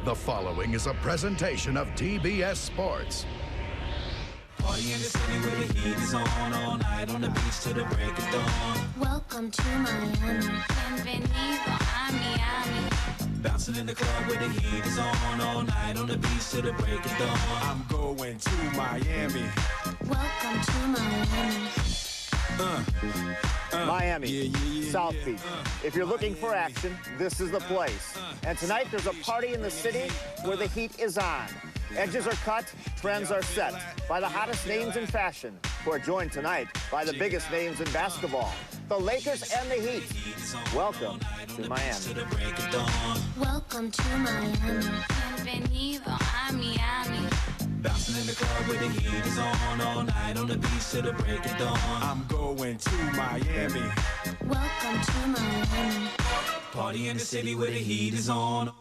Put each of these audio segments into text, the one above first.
The following is a presentation of TBS Sports. Party in the city where the heat is on all night on the beach till the break of dawn. Welcome to Miami. Bienvenido a Miami. Bouncing in the club where the heat is on all night on the beach till the break of dawn. I'm going to Miami. Welcome to Miami. Miami, South Beach. If you're looking for action, this is the place. And tonight there's a party in the city where the heat is on. Edges are cut, trends are set by the hottest names in fashion, who are joined tonight by the biggest names in basketball, the Lakers and the Heat. Welcome to Miami. Welcome to Miami. Bienvenido a Miami. Bouncing in the club where the heat is on all night on the beach till the break of dawn. I'm going to Miami. Welcome to Miami. Party in the city where the heat is on.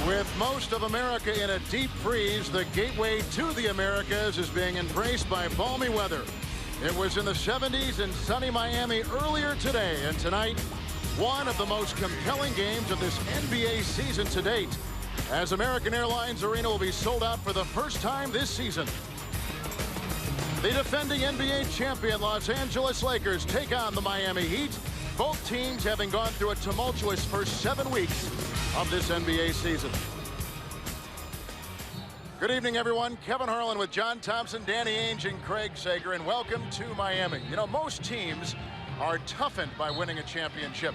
With most of America in a deep freeze, the gateway to the Americas is being embraced by balmy weather. It was in the 70s in sunny Miami earlier today, and tonight, one of the most compelling games of this NBA season to date, as American Airlines Arena will be sold out for the first time this season. The defending NBA champion Los Angeles Lakers take on the Miami Heat, both teams having gone through a tumultuous first 7 weeks of this NBA season. Good evening, everyone. Kevin Harlan with John Thompson, Danny Ainge, and Craig Sager, and welcome to Miami. You know, most teams are toughened by winning a championship.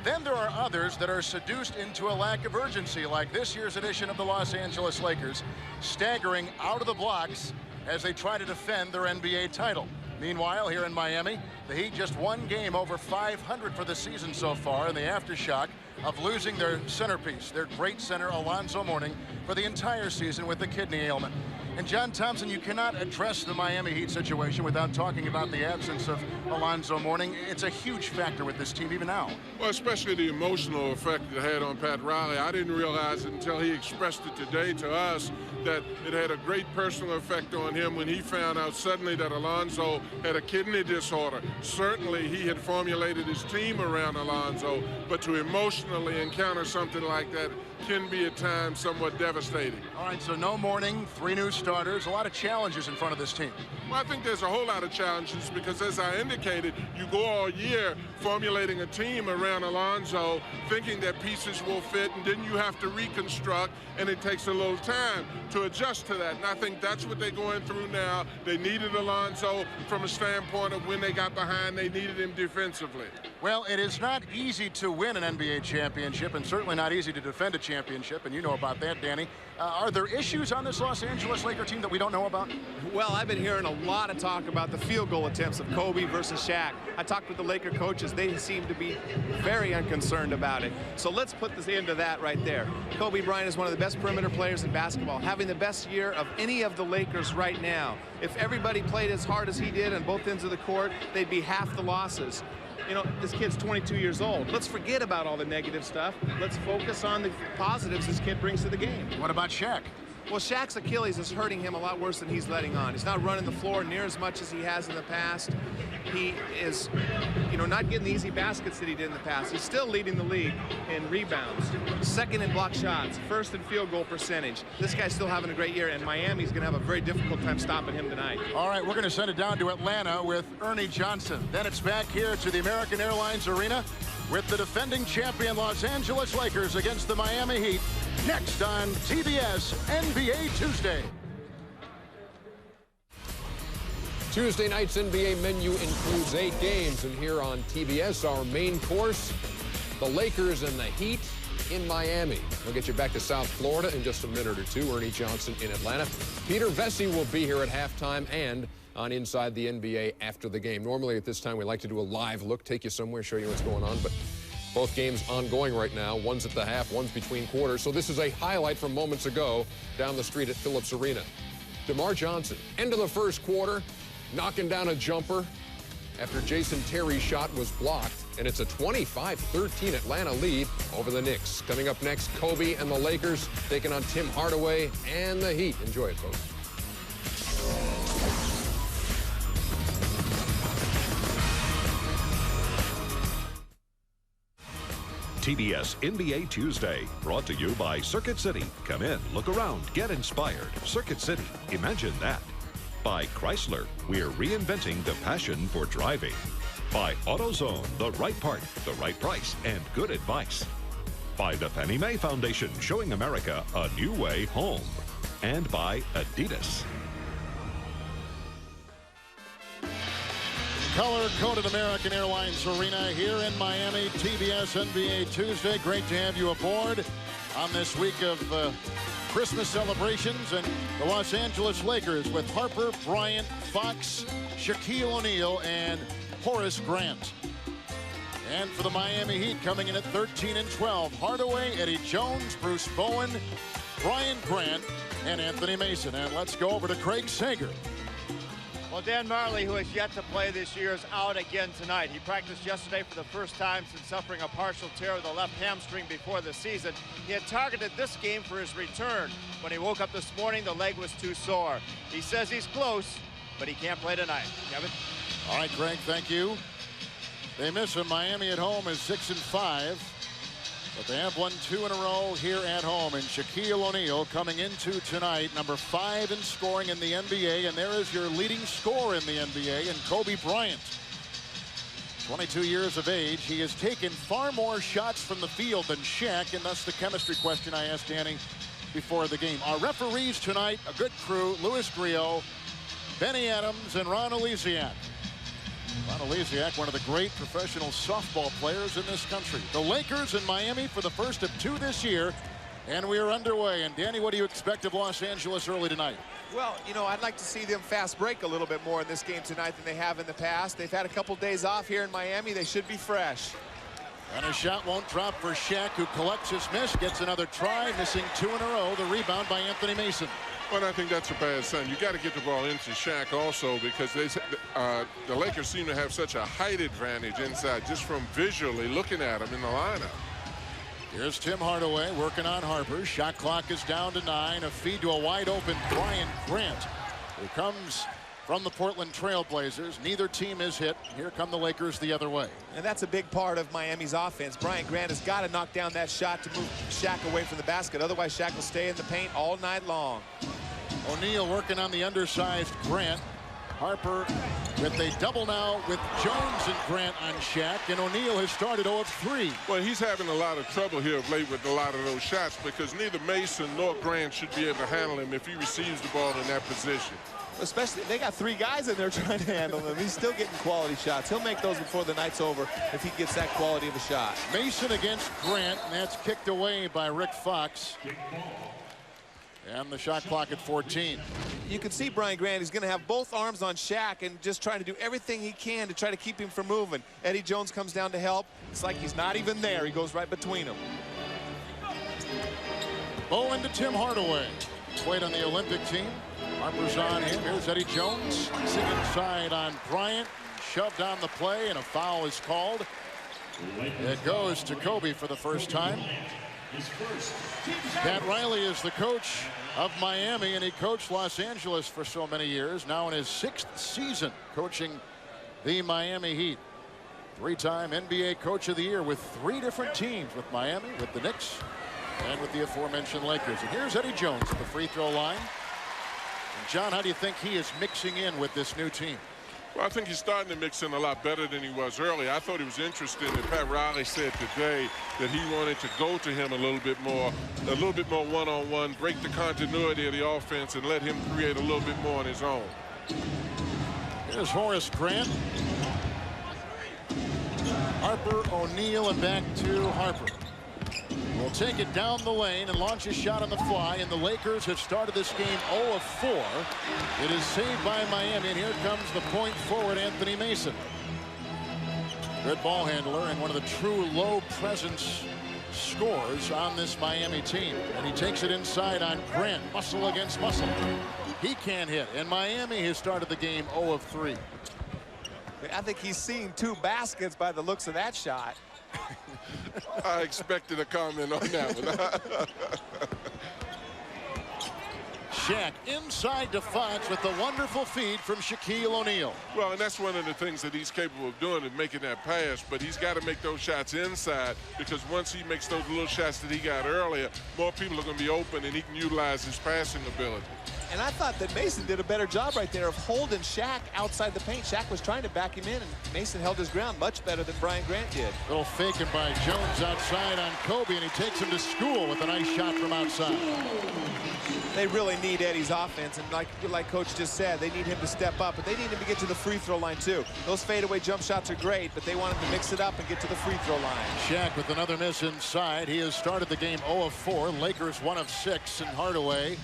Then there are others that are seduced into a lack of urgency, like this year's edition of the Los Angeles Lakers, staggering out of the blocks as they try to defend their NBA title. Meanwhile, here in Miami, the Heat just one game over 500 for the season so far in the aftershock of losing their centerpiece, their great center, Alonzo Mourning, for the entire season with the kidney ailment. And John Thompson, you cannot address the Miami Heat situation without talking about the absence of Alonzo Mourning. It's a huge factor with this team even now. Well, especially the emotional effect it had on Pat Riley. I didn't realize it until he expressed it today to us that it had a great personal effect on him when he found out suddenly that Alonzo had a kidney disorder. Certainly he had formulated his team around Alonzo, but to emotionally encounter something like that can be at times somewhat devastating. All right, so no Mourning, 3 new starters, a lot of challenges in front of this team. Well, I think there's a whole lot of challenges because, as I indicated, you go all year formulating a team around Alonzo, thinking that pieces will fit, and then you have to reconstruct, and it takes a little time to adjust to that. And I think that's what they're going through now. They needed Alonzo from a standpoint of when they got behind, they needed him defensively. Well, it is not easy to win an NBA championship, and certainly not easy to defend a championship, and you know about that, Danny. Are there issues on this Los Angeles Laker team that we don't know about? Well, I've been hearing a lot of talk about the field goal attempts of Kobe versus Shaq. I talked with the Laker coaches. They seem to be very unconcerned about it. So let's put this into that right there. Kobe Bryant is one of the best perimeter players in basketball, having the best year of any of the Lakers right now. If everybody played as hard as he did on both ends of the court, they'd be half the losses. You know, this kid's 22 years old. Let's forget about all the negative stuff. Let's focus on the positives this kid brings to the game. What about Shaq? Well, Shaq's Achilles is hurting him a lot worse than he's letting on. He's not running the floor near as much as he has in the past. He is, you know, not getting the easy baskets that he did in the past. He's still leading the league in rebounds, second in block shots, first in field goal percentage. This guy's still having a great year, and Miami's going to have a very difficult time stopping him tonight. All right, we're going to send it down to Atlanta with Ernie Johnson. Then it's back here to the American Airlines Arena with the defending champion Los Angeles Lakers against the Miami Heat. Next on TBS NBA Tuesday. Tuesday night's NBA menu includes 8 games, and here on TBS, our main course, the Lakers and the Heat in Miami. We'll get you back to South Florida in just a minute or two. Ernie Johnson in Atlanta. Peter Vesey will be here at halftime and on Inside the NBA after the game. Normally at this time, we like to do a live look, take you somewhere, show you what's going on, but both games ongoing right now. One's at the half, one's between quarters. So this is a highlight from moments ago down the street at Phillips Arena. DeMar Johnson, end of the first quarter, knocking down a jumper after Jason Terry's shot was blocked, and it's a 25-13 Atlanta lead over the Knicks. Coming up next, Kobe and the Lakers taking on Tim Hardaway and the Heat. Enjoy it, folks. TBS NBA Tuesday, brought to you by Circuit City. Come in, look around, get inspired. Circuit City, imagine that. By Chrysler, we're reinventing the passion for driving. By AutoZone, the right part, the right price, and good advice. By the Fannie Mae Foundation, showing America a new way home. And by Adidas. Color-coded American Airlines Arena here in Miami, TBS NBA Tuesday. Great to have you aboard on this week of Christmas celebrations, and the Los Angeles Lakers with Harper, Bryant, Fox, Shaquille O'Neal, and Horace Grant. And for the Miami Heat, coming in at 13-12, Hardaway, Eddie Jones, Bruce Bowen, Brian Grant, and Anthony Mason. And let's go over to Craig Sager. Well, Dan Marley, who has yet to play this year, is out again tonight. He practiced yesterday for the first time since suffering a partial tear of the left hamstring before the season. He had targeted this game for his return. When he woke up this morning, the leg was too sore. He says he's close, but he can't play tonight. Kevin? All right, Craig, thank you. They miss him. Miami at home is 6-5. But they have won 2 in a row here at home. And Shaquille O'Neal coming into tonight, number 5 in scoring in the NBA. And there is your leading scorer in the NBA, and Kobe Bryant. 22 years of age. He has taken far more shots from the field than Shaq, and thus the chemistry question I asked Danny before the game. Our referees tonight, a good crew: Louis Griot, Benny Adams, and Ron Elysiak. Ron Elysiak, one of the great professional softball players in this country. The Lakers in Miami for the first of 2 this year, and we are underway. And Danny, what do you expect of Los Angeles early tonight? Well, you know, I'd like to see them fast break a little bit more in this game tonight than they have in the past. They've had a couple days off here in Miami. They should be fresh. And a shot won't drop for Shaq, who collects his miss, gets another try, missing 2 in a row. The rebound by Anthony Mason. Well, I think that's a bad sign. You got to get the ball into Shaq also, because the Lakers seem to have such a height advantage inside just from visually looking at him in the lineup. Here's Tim Hardaway working on Harper. Shot clock is down to 9. A feed to a wide open Bryant Grant, who comes from the Portland Trail Blazers. Neither team is hit. Here come the Lakers the other way. And that's a big part of Miami's offense. Bryant Grant has got to knock down that shot to move Shaq away from the basket. Otherwise, Shaq will stay in the paint all night long. O'Neal working on the undersized Grant. Harper with a double now with Jones and Grant on Shaq, and O'Neal has started 0 of 3. Well, he's having a lot of trouble here of late with a lot of those shots, because neither Mason nor Grant should be able to handle him if he receives the ball in that position. Especially, they got 3 guys in there trying to handle him. He's still getting quality shots. He'll make those before the night's over if he gets that quality of a shot. Mason against Grant, and that's kicked away by Rick Fox. And the shot clock at 14. You can see Bryant Grant. He's going to have both arms on Shaq and just trying to do everything he can to try to keep him from moving. Eddie Jones comes down to help. It's like he's not even there. He goes right between them. Bowen to Tim Hardaway. Played on the Olympic team. Harper's on him. Here's Eddie Jones. Sitting inside on Bryant. Shoved on the play, and a foul is called. It goes to Kobe for the first time. Pat Riley is the coach of Miami, and he coached Los Angeles for so many years. Now in his 6th season coaching the Miami Heat. 3-time NBA Coach of the Year with 3 different teams, with Miami, with the Knicks, and with the aforementioned Lakers. And here's Eddie Jones at the free throw line. And John, how do you think he is mixing in with this new team? Well, I think he's starting to mix in a lot better than he was earlier. I thought he was interesting that Pat Riley said today that he wanted to go to him a little bit more one-on-one, break the continuity of the offense, and let him create a little bit more on his own. Here's Horace Grant. Harper, O'Neal, and back to Harper. Will take it down the lane and launch a shot on the fly, and the Lakers have started this game 0 of 4. It is saved by Miami, and here comes the point forward, Anthony Mason. Good ball handler and one of the true low presence scorers on this Miami team. And he takes it inside on Grant. Muscle against muscle. He can't hit. And Miami has started the game 0 of 3. I think he's seen 2 baskets by the looks of that shot. I expected a comment on that one. Shaq inside to Fox with the wonderful feed from Shaquille O'Neal. Well, and that's one of the things that he's capable of doing, is making that pass. But he's got to make those shots inside, because once he makes those little shots that he got earlier, more people are going to be open, and he can utilize his passing ability. And I thought that Mason did a better job right there of holding Shaq outside the paint. Shaq was trying to back him in, and Mason held his ground much better than Bryant Grant did. Little faking by Jones outside on Kobe, and he takes him to school with a nice shot from outside. They really need Eddie's offense, and like Coach just said, they need him to step up, but they need him to get to the free throw line too. Those fadeaway jump shots are great, but they want him to mix it up and get to the free throw line. Shaq with another miss inside. He has started the game 0 of 4. Lakers 1 of 6, and Hardaway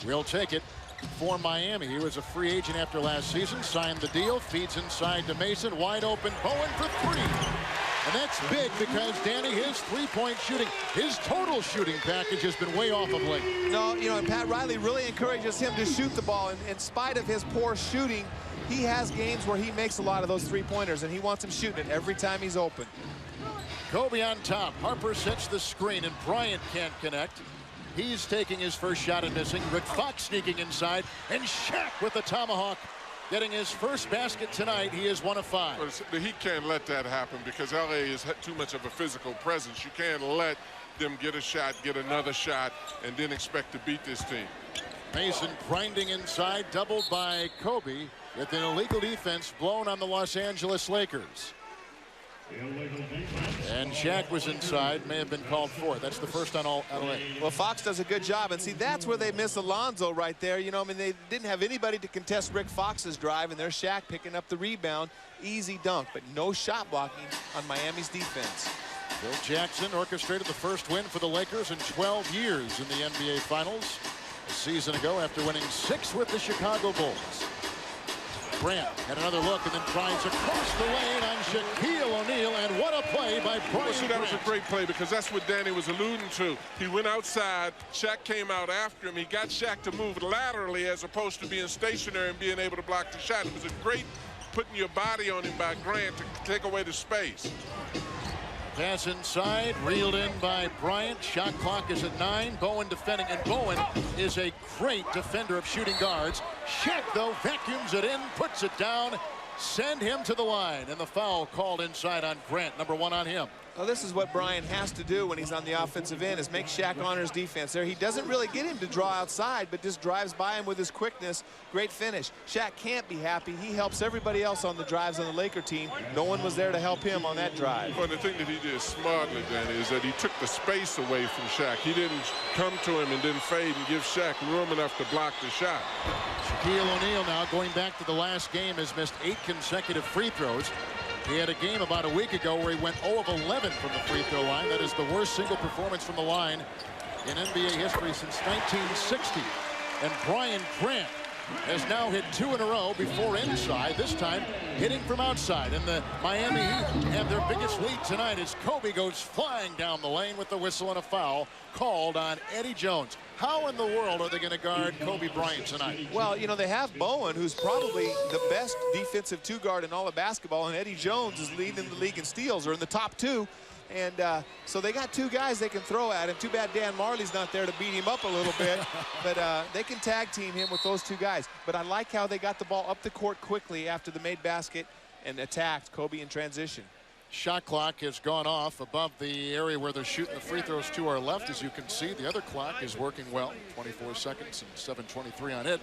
will take it for Miami. He was a free agent after last season, signed the deal, feeds inside to Mason, wide open, Bowen for 3. And that's big because, Danny, his three-point shooting, his total shooting package has been way off of late. No, you know, and Pat Riley really encourages him to shoot the ball. And in spite of his poor shooting, he has games where he makes a lot of those three-pointers, and he wants him shooting it every time he's open. Kobe on top. Harper sets the screen, and Bryant can't connect. He's taking his first shot and missing. Rick Fox sneaking inside, and Shaq with the tomahawk, getting his first basket tonight. He is 1 of 5. But he can't let that happen, because LA is too much of a physical presence. You can't let them get a shot, get another shot, and then expect to beat this team. Mason grinding inside, doubled by Kobe, with an illegal defense blown on the Los Angeles Lakers. And Shaq was inside, may have been called for it. That's the first on LA. Well, Fox does a good job, and see, that's where they miss Alonzo right there. You know, I mean, they didn't have anybody to contest Rick Fox's drive, and there's Shaq picking up the rebound. Easy dunk, but no shot blocking on Miami's defense. Bill Jackson orchestrated the first win for the Lakers in 12 years in the NBA Finals a season ago after winning 6 with the Chicago Bulls. Grant had another look and then tries across the lane on Shaquille O'Neal, and what a play by Bryant. Well, see, that was a great play, because that's what Danny was alluding to. He went outside, Shaq came out after him. He got Shaq to move laterally as opposed to being stationary and being able to block the shot. It was a great putting your body on him by Grant to take away the space. Pass inside, reeled in by Bryant. Shot clock is at 9. Bowen defending, and Bowen is a great defender of shooting guards. Shaq, though, vacuums it in, puts it down, send him to the line, and the foul called inside on Grant. Number 1 on him. Well, this is what Bryant has to do when he's on the offensive end, is make Shaq honor his defense there. He doesn't really get him to draw outside, but just drives by him with his quickness. Great finish. Shaq can't be happy. He helps everybody else on the drives on the Laker team. No one was there to help him on that drive. Well, the thing that he did smartly, Danny, is that he took the space away from Shaq. He didn't come to him and then fade and give Shaq room enough to block the shot. Shaquille O'Neal now, going back to the last game, has missed 8 consecutive free throws. He had a game about a week ago where he went 0 of 11 from the free throw line. That is the worst single performance from the line in NBA history since 1960. And Bryant Grant has now hit 2 in a row before inside, this time hitting from outside. And the Miami Heat have their biggest lead tonight as Kobe goes flying down the lane with the whistle and a foul called on Eddie Jones. How in the world are they going to guard Kobe Bryant tonight? Well, you know, they have Bowen, who's probably the best defensive 2-guard in all of basketball, and Eddie Jones is leading the league in steals, or in the top 2. And so they got 2 guys they can throw at him. Too bad Dan Marley's not there to beat him up a little bit. But they can tag team him with those 2 guys. But I like how they got the ball up the court quickly after the made basket and attacked Kobe in transition. Shot clock has gone off above the area where they're shooting the free throws to our left. As you can see, the other clock is working well. 24 seconds and 7:23 on it.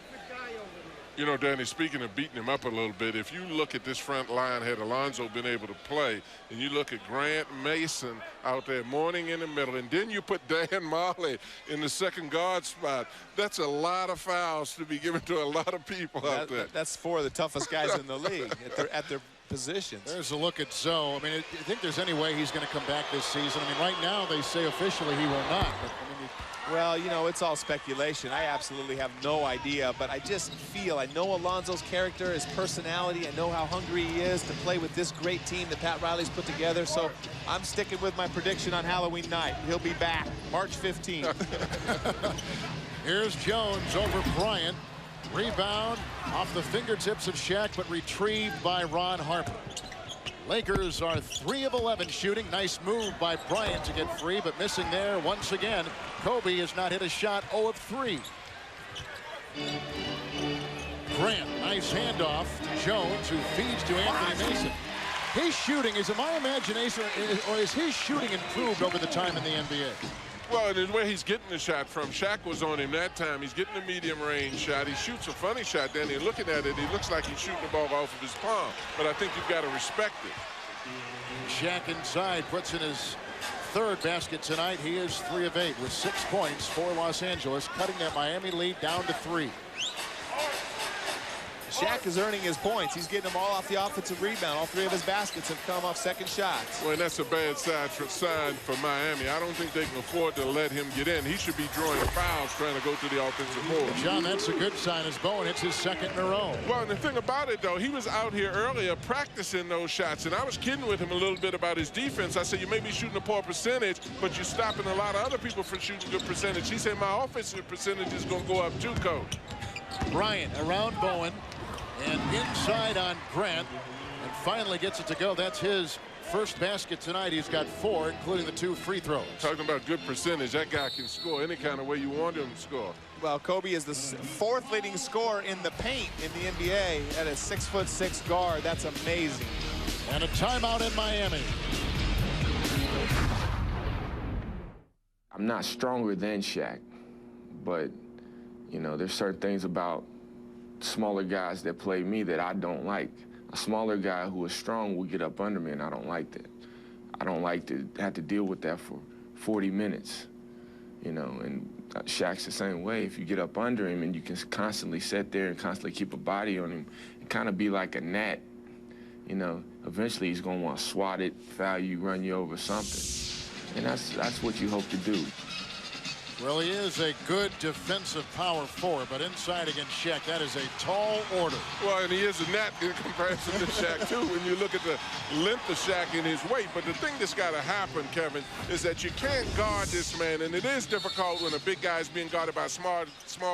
You know, Danny, speaking of beating him up a little bit, if you look at this front line, had Alonzo been able to play, and you look at Grant, Mason out there, Mourning in the middle, and then you put Dan Marley in the second guard spot, that's a lot of fouls to be given to a lot of people out there. That's 4 of the toughest guys in the league at their positions. There's a look at Zoe. I mean, I think there's any way he's going to come back this season. I mean, right now they say officially he will not. But, I mean, well, you know, it's all speculation. I absolutely have no idea, but I just feel, I know Alonzo's character, his personality. I know how hungry he is to play with this great team that Pat Riley's put together. So I'm sticking with my prediction on Halloween night. He'll be back March 15th. Here's Jones over Bryant. Rebound off the fingertips of Shaq, but retrieved by Ron Harper. Lakers are 3 of 11 shooting. Nice move by Bryant to get free, but missing there once again. Kobe has not hit a shot. 0 of 3. Grant, nice handoff to Jones, who feeds to Anthony Mason. His shooting, is it my imagination, or is his shooting improved over the time in the NBA? Well, the way he's getting the shot from, Shaq was on him that time. He's getting a medium range shot. He shoots a funny shot, Danny. Looking at it, he looks like he's shooting the ball off of his palm. But I think you've got to respect it. Shaq inside puts in his 3rd basket tonight. He is 3 of 8 with 6 points for Los Angeles, cutting that Miami lead down to 3. Shaq is earning his points. He's getting them all off the offensive rebound. All 3 of his baskets have come off second shots. Well, and that's a bad sign for Miami. I don't think they can afford to let him get in. He should be drawing fouls trying to go to the offensive board. John, that's a good sign as Bowen hits his 2nd in a row. Well, and the thing about it, though, he was out here earlier practicing those shots, and I was kidding with him a little bit about his defense. I said, you may be shooting a poor percentage, but you're stopping a lot of other people from shooting good percentage. He said, my offensive percentage is going to go up too, Coach. Bryant around Bowen. And inside on Grant, and finally gets it to go. That's his 1st basket tonight. He's got 4, including the 2 free throws. Talking about good percentage, that guy can score any kind of way you want him to score. Well, Kobe is the 4th leading scorer in the paint in the NBA at a 6'6" guard. That's amazing. And a timeout in Miami. I'm not stronger than Shaq, but, you know, there's certain things about smaller guys that play me that I don't like. A smaller guy who is strong will get up under me, and I don't like that. I don't like to have to deal with that for 40 minutes, you know, and Shaq's the same way. If you get up under him and you can constantly sit there and constantly keep a body on him and kind of be like a gnat, you know, eventually he's going to want to swat it, foul you, run you over, something. And that's what you hope to do. Well, he is a good defensive power forward, but inside against Shaq, that is a tall order. Well, and he is a gnat in comparison to Shaq, too, when you look at the length of Shaq and his weight. But the thing that's got to happen, Kevin, is that you can't guard this man, and it is difficult when a big guy is being guarded by a small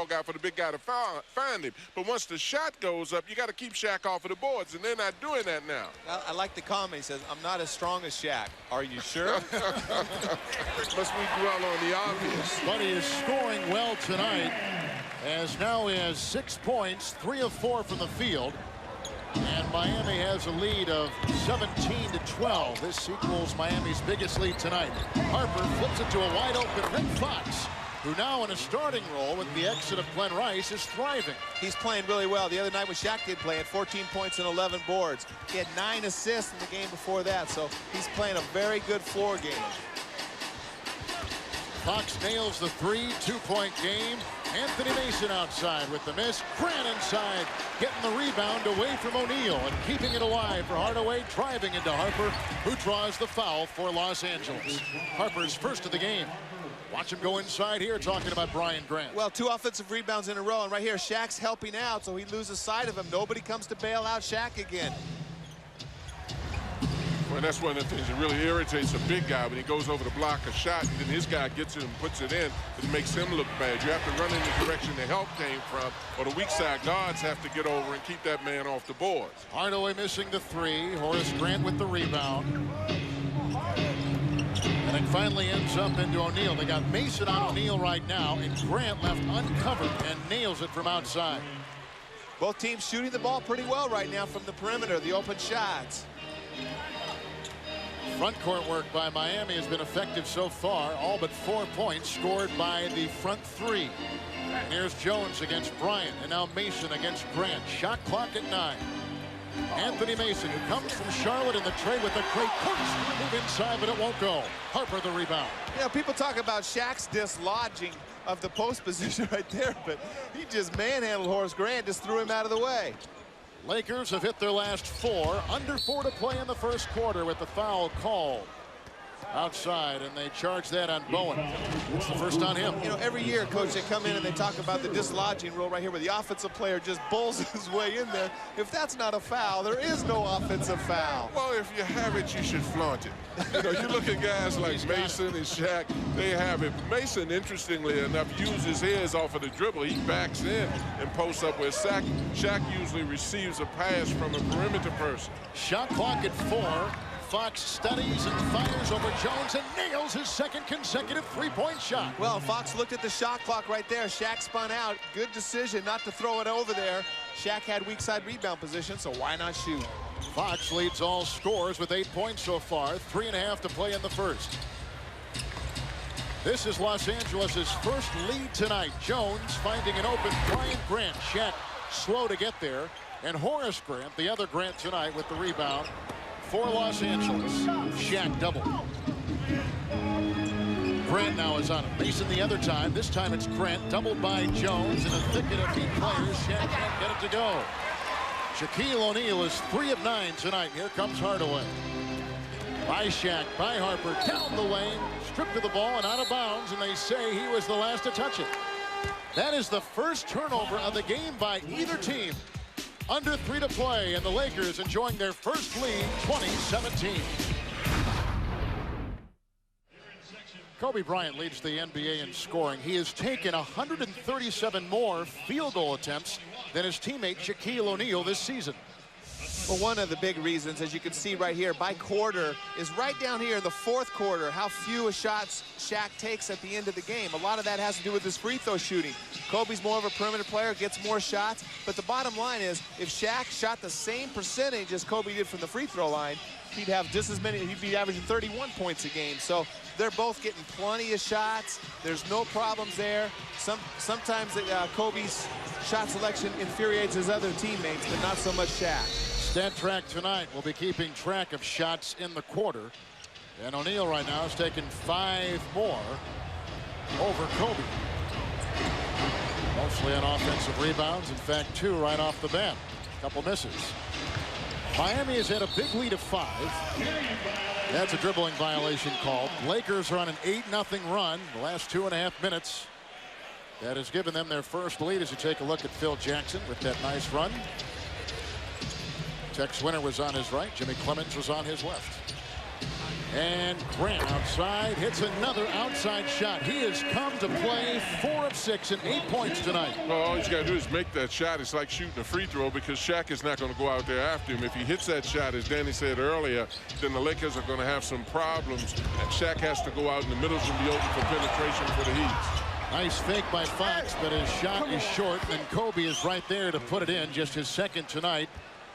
guy for the big guy to find him. But once the shot goes up, you got to keep Shaq off of the boards, and they're not doing that now. I like the comment. He says, I'm not as strong as Shaq. Are you sure? Must we dwell on the obvious? But he is scoring well tonight, as now he has 6 points, 3 of 4 from the field. And Miami has a lead of 17-12. This equals Miami's biggest lead tonight. Harper flips it to a wide-open Rick Fox, who now in a starting role with the exit of Glenn Rice is thriving. He's playing really well. The other night when Shaq did play, had 14 points and 11 boards. He had 9 assists in the game before that, so he's playing a very good floor game. Fox nails the 3, 2-point game. Anthony Mason outside with the miss. Grant inside, getting the rebound away from O'Neal and keeping it alive for Hardaway, driving into Harper, who draws the foul for Los Angeles. Harper's first of the game. Watch him go inside here, talking about Bryant Grant. Well, 2 offensive rebounds in a row, and right here, Shaq's helping out, so he loses sight of him. Nobody comes to bail out Shaq again. Well, that's one of the things that really irritates a big guy when he goes over to block a shot, and then his guy gets it and puts it in. It makes him look bad. You have to run in the direction the help came from, or the weak side guards have to get over and keep that man off the boards. Hardaway missing the 3. Horace Grant with the rebound. And it finally ends up into O'Neal. They got Mason on O'Neal right now, and Grant left uncovered and nails it from outside. Both teams shooting the ball pretty well right now from the perimeter, the open shots. Front court work by Miami has been effective so far. All but 4 points scored by the front 3. And here's Jones against Bryant, and now Mason against Grant. Shot clock at 9. Anthony Mason, who comes from Charlotte in the trade with a great push. Move inside, but it won't go. Harper the rebound. Yeah, people talk about Shaq's dislodging of the post position right there, but he just manhandled Horace Grant, just threw him out of the way. Lakers have hit their last 4. Under 4 to play in the first quarter with the foul called. outside, and they charge that on Bowen. It's the first on him. You know, every year, Coach, they come in and they talk about the dislodging rule right here where the offensive player just bowls his way in there. If that's not a foul, there is no offensive foul. Well, if you have it, you should flaunt it. You know, you look at guys like Mason and Shaq, they have it. Mason, interestingly enough, uses his off of the dribble. He backs in and posts up where Shaq usually receives a pass from a perimeter person. Shot clock at 4. Fox studies and fires over Jones and nails his second consecutive three-point shot. Well, Fox looked at the shot clock right there. Shaq spun out. Good decision not to throw it over there. Shaq had weak side rebound position, so why not shoot? Fox leads all scorers with 8 points so far. 3.5 to play in the first. This is Los Angeles' first lead tonight. Jones finding an open Bryant Grant. Shaq slow to get there. And Horace Grant, the other Grant tonight, with the rebound for Los Angeles. Shaq double. Grant now is on it. Mason the other time. This time it's Grant doubled by Jones in a thicket of deep players. Shaq can't get it to go. Shaquille O'Neal is 3 of 9 tonight. Here comes Hardaway. By Shaq, by Harper, down the lane, stripped of the ball and out of bounds, and they say he was the last to touch it. That is the first turnover of the game by either team. Under 3 to play, and the Lakers enjoying their first lead, 2017. Kobe Bryant leads the NBA in scoring. He has taken 137 more field goal attempts than his teammate Shaquille O'Neal this season. Well, one of the big reasons, as you can see right here, by quarter, is right down here in the fourth quarter, how few shots Shaq takes at the end of the game. A lot of that has to do with his free throw shooting. Kobe's more of a perimeter player, gets more shots, but the bottom line is, if Shaq shot the same percentage as Kobe did from the free throw line, he'd have just as many, he'd be averaging 31 points a game. So they're both getting plenty of shots. There's no problems there. Sometimes Kobe's shot selection infuriates his other teammates, but not so much Shaq. Stat Track tonight will be keeping track of shots in the quarter. And O'Neal right now has taken 5 more over Kobe. Mostly on offensive rebounds. In fact, 2 right off the bat. A couple misses. Miami has had a big lead of 5. That's a dribbling violation called. Lakers are on an 8-0 run the last 2.5 minutes. That has given them their first lead as you take a look at Phil Jackson with that nice run. Tex Winter was on his right. Jimmy Clemens was on his left. And Grant outside hits another outside shot. He has come to play 4 of 6 and 8 points tonight. Well, all he's got to do is make that shot. It's like shooting a free throw because Shaq is not going to go out there after him. If he hits that shot, as Danny said earlier, then the Lakers are going to have some problems. And Shaq has to go out in the middle and be open for penetration for the Heat. Nice fake by Fox, but his shot is short, and Kobe is right there to put it in, just his second tonight.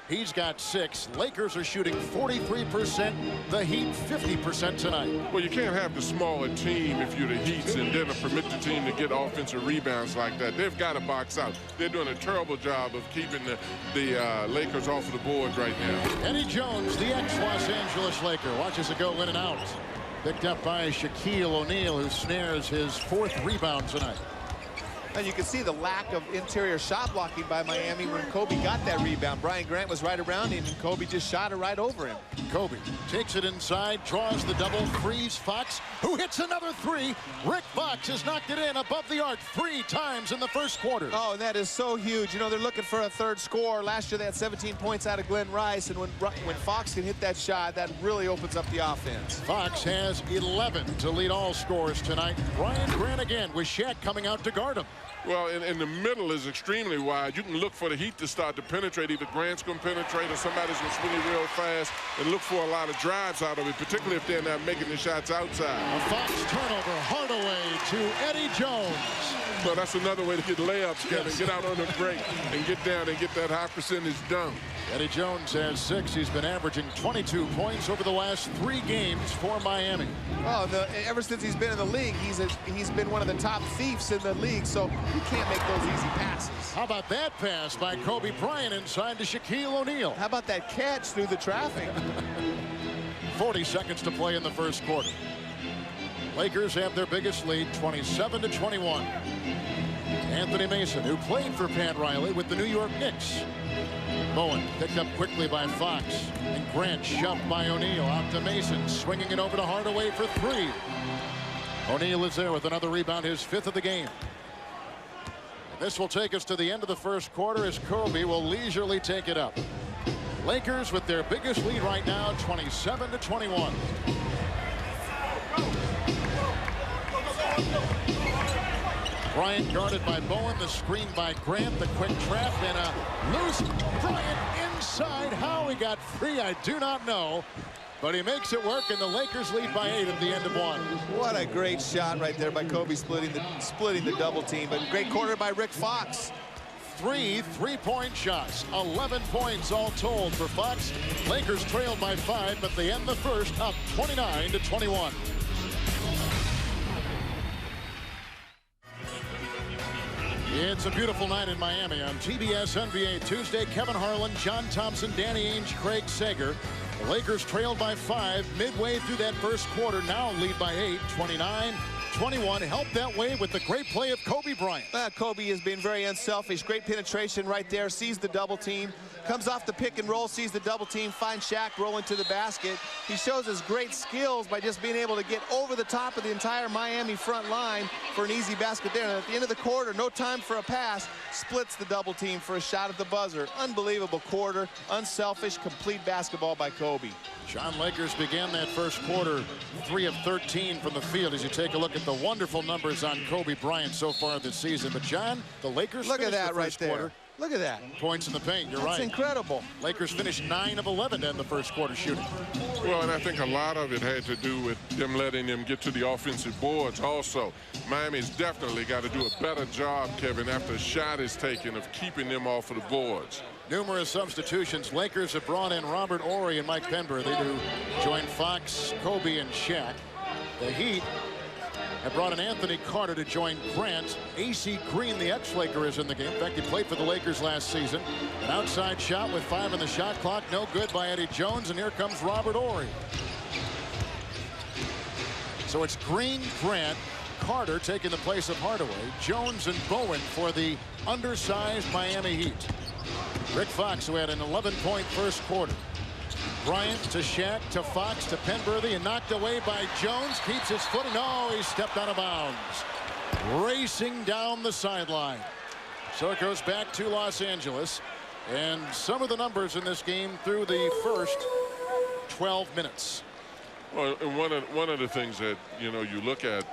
He's got 6. Lakers are shooting 43%. The Heat 50% tonight. Well, you can't have the smaller team if you're the Heat and then permit the team to get offensive rebounds like that. They've got to box out. They're doing a terrible job of keeping the Lakers off of the board right now. Eddie Jones, the ex-Los Angeles Laker, watches it go in and out. Picked up by Shaquille O'Neal, who snares his 4th rebound tonight. And you can see the lack of interior shot blocking by Miami when Kobe got that rebound. Bryant Grant was right around him, and Kobe just shot it right over him. Kobe takes it inside, draws the double, frees Fox, who hits another 3. Rick Fox has knocked it in above the arc 3 times in the first quarter. Oh, and that is so huge. You know, they're looking for a 3rd score. Last year they had 17 points out of Glenn Rice, and when Fox can hit that shot, that really opens up the offense. Fox has 11 to lead all scorers tonight. Bryant Grant again with Shaq coming out to guard him. Well, in the middle is extremely wide. You can look for the Heat to start to penetrate. Either Grant's going to penetrate or somebody's going to swing it real fast and look for a lot of drives out of it, particularly if they're not making the shots outside. A Fox turnover, Hardaway to Eddie Jones. Well, that's another way to get layups, Kevin. Yes. Get out on the break and get down and get that high percentage dunk. Eddie Jones has 6. He's been averaging 22 points over the last 3 games for Miami. Oh, ever since he's been in the league, he's been one of the top thieves in the league, so you can't make those easy passes. How about that pass by Kobe Bryant inside to Shaquille O'Neal? How about that catch through the traffic? 40 seconds to play in the first quarter. Lakers have their biggest lead, 27-21. Anthony Mason, who played for Pat Riley with the New York Knicks. Bowen picked up quickly by Fox, and Grant shoved by O'Neal. Out to Mason, swinging it over to Hardaway for three. O'Neal is there with another rebound, his 5th of the game. And this will take us to the end of the first quarter as Kobe will leisurely take it up. Lakers with their biggest lead right now, 27-21. Bryant guarded by Bowen, the screen by Grant, the quick trap, and a loose Bryant inside. How he got free, I do not know. But he makes it work, and the Lakers lead by 8 at the end of 1. What a great shot right there by Kobe, splitting the double team. But great corner by Rick Fox. 3 3-point shots, 11 points all told for Fox. Lakers trailed by 5, but they end the first up 29-21. It's a beautiful night in Miami on TBS NBA Tuesday. Kevin Harlan, John Thompson, Danny Ainge, Craig Sager. The Lakers trailed by 5 midway through that first quarter. Now lead by 8, 29-21. Helped that way with the great play of Kobe Bryant. Kobe has been very unselfish. Great penetration right there. Sees the double team. Comes off the pick and roll. Sees the double team. Finds Shaq rolling to the basket. He shows his great skills by just being able to get over the top of the entire Miami front line for an easy basket there. And at the end of the quarter, no time for a pass. Splits the double team for a shot at the buzzer. Unbelievable quarter. Unselfish, complete basketball by Kobe. John, Lakers began that first quarter 3 of 13 from the field as you take a look at the wonderful numbers on Kobe Bryant so far this season. But John, the Lakers look at that the right first there. Quarter. Look at that. Points in the paint, you're right. That's incredible. Lakers finished 9 of 11 to end the first quarter shooting. Well, and I think a lot of it had to do with them letting them get to the offensive boards also. Miami's definitely got to do a better job, Kevin, after a shot is taken, of keeping them off of the boards. Numerous substitutions. Lakers have brought in Robert Horry and Mike Penberthy to join Fox, Kobe, and Shaq. The Heat have brought in Anthony Carter to join Grant. AC Green, the ex-Laker, is in the game. In fact, he played for the Lakers last season. An outside shot with 5 on the shot clock. No good by Eddie Jones, and here comes Robert Horry. So it's Green, Grant, Carter taking the place of Hardaway, Jones and Bowen for the undersized Miami Heat. Rick Fox, who had an 11-point first quarter. Bryant to Shaq to Fox to Penberthy, and knocked away by Jones. Keeps his footing. No, he stepped out of bounds. Racing down the sideline. So it goes back to Los Angeles. And some of the numbers in this game through the first 12 minutes. Well, and one of the things that, you look at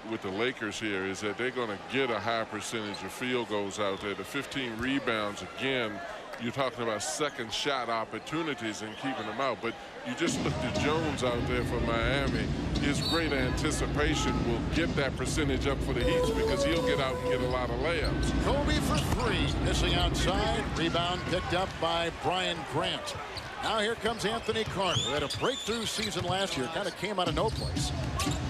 with the Lakers here is that they're going to get a high percentage of field goals out there. The 15 rebounds, again, you're talking about second shot opportunities and keeping them out. But you just looked at Jones out there for Miami. His great anticipation will get that percentage up for the Heat because he'll get out and get a lot of layups. Kobe for 3, missing outside. Rebound picked up by Brian Grant. Now here comes Anthony Carter, who had a breakthrough season last year, kind of came out of no place.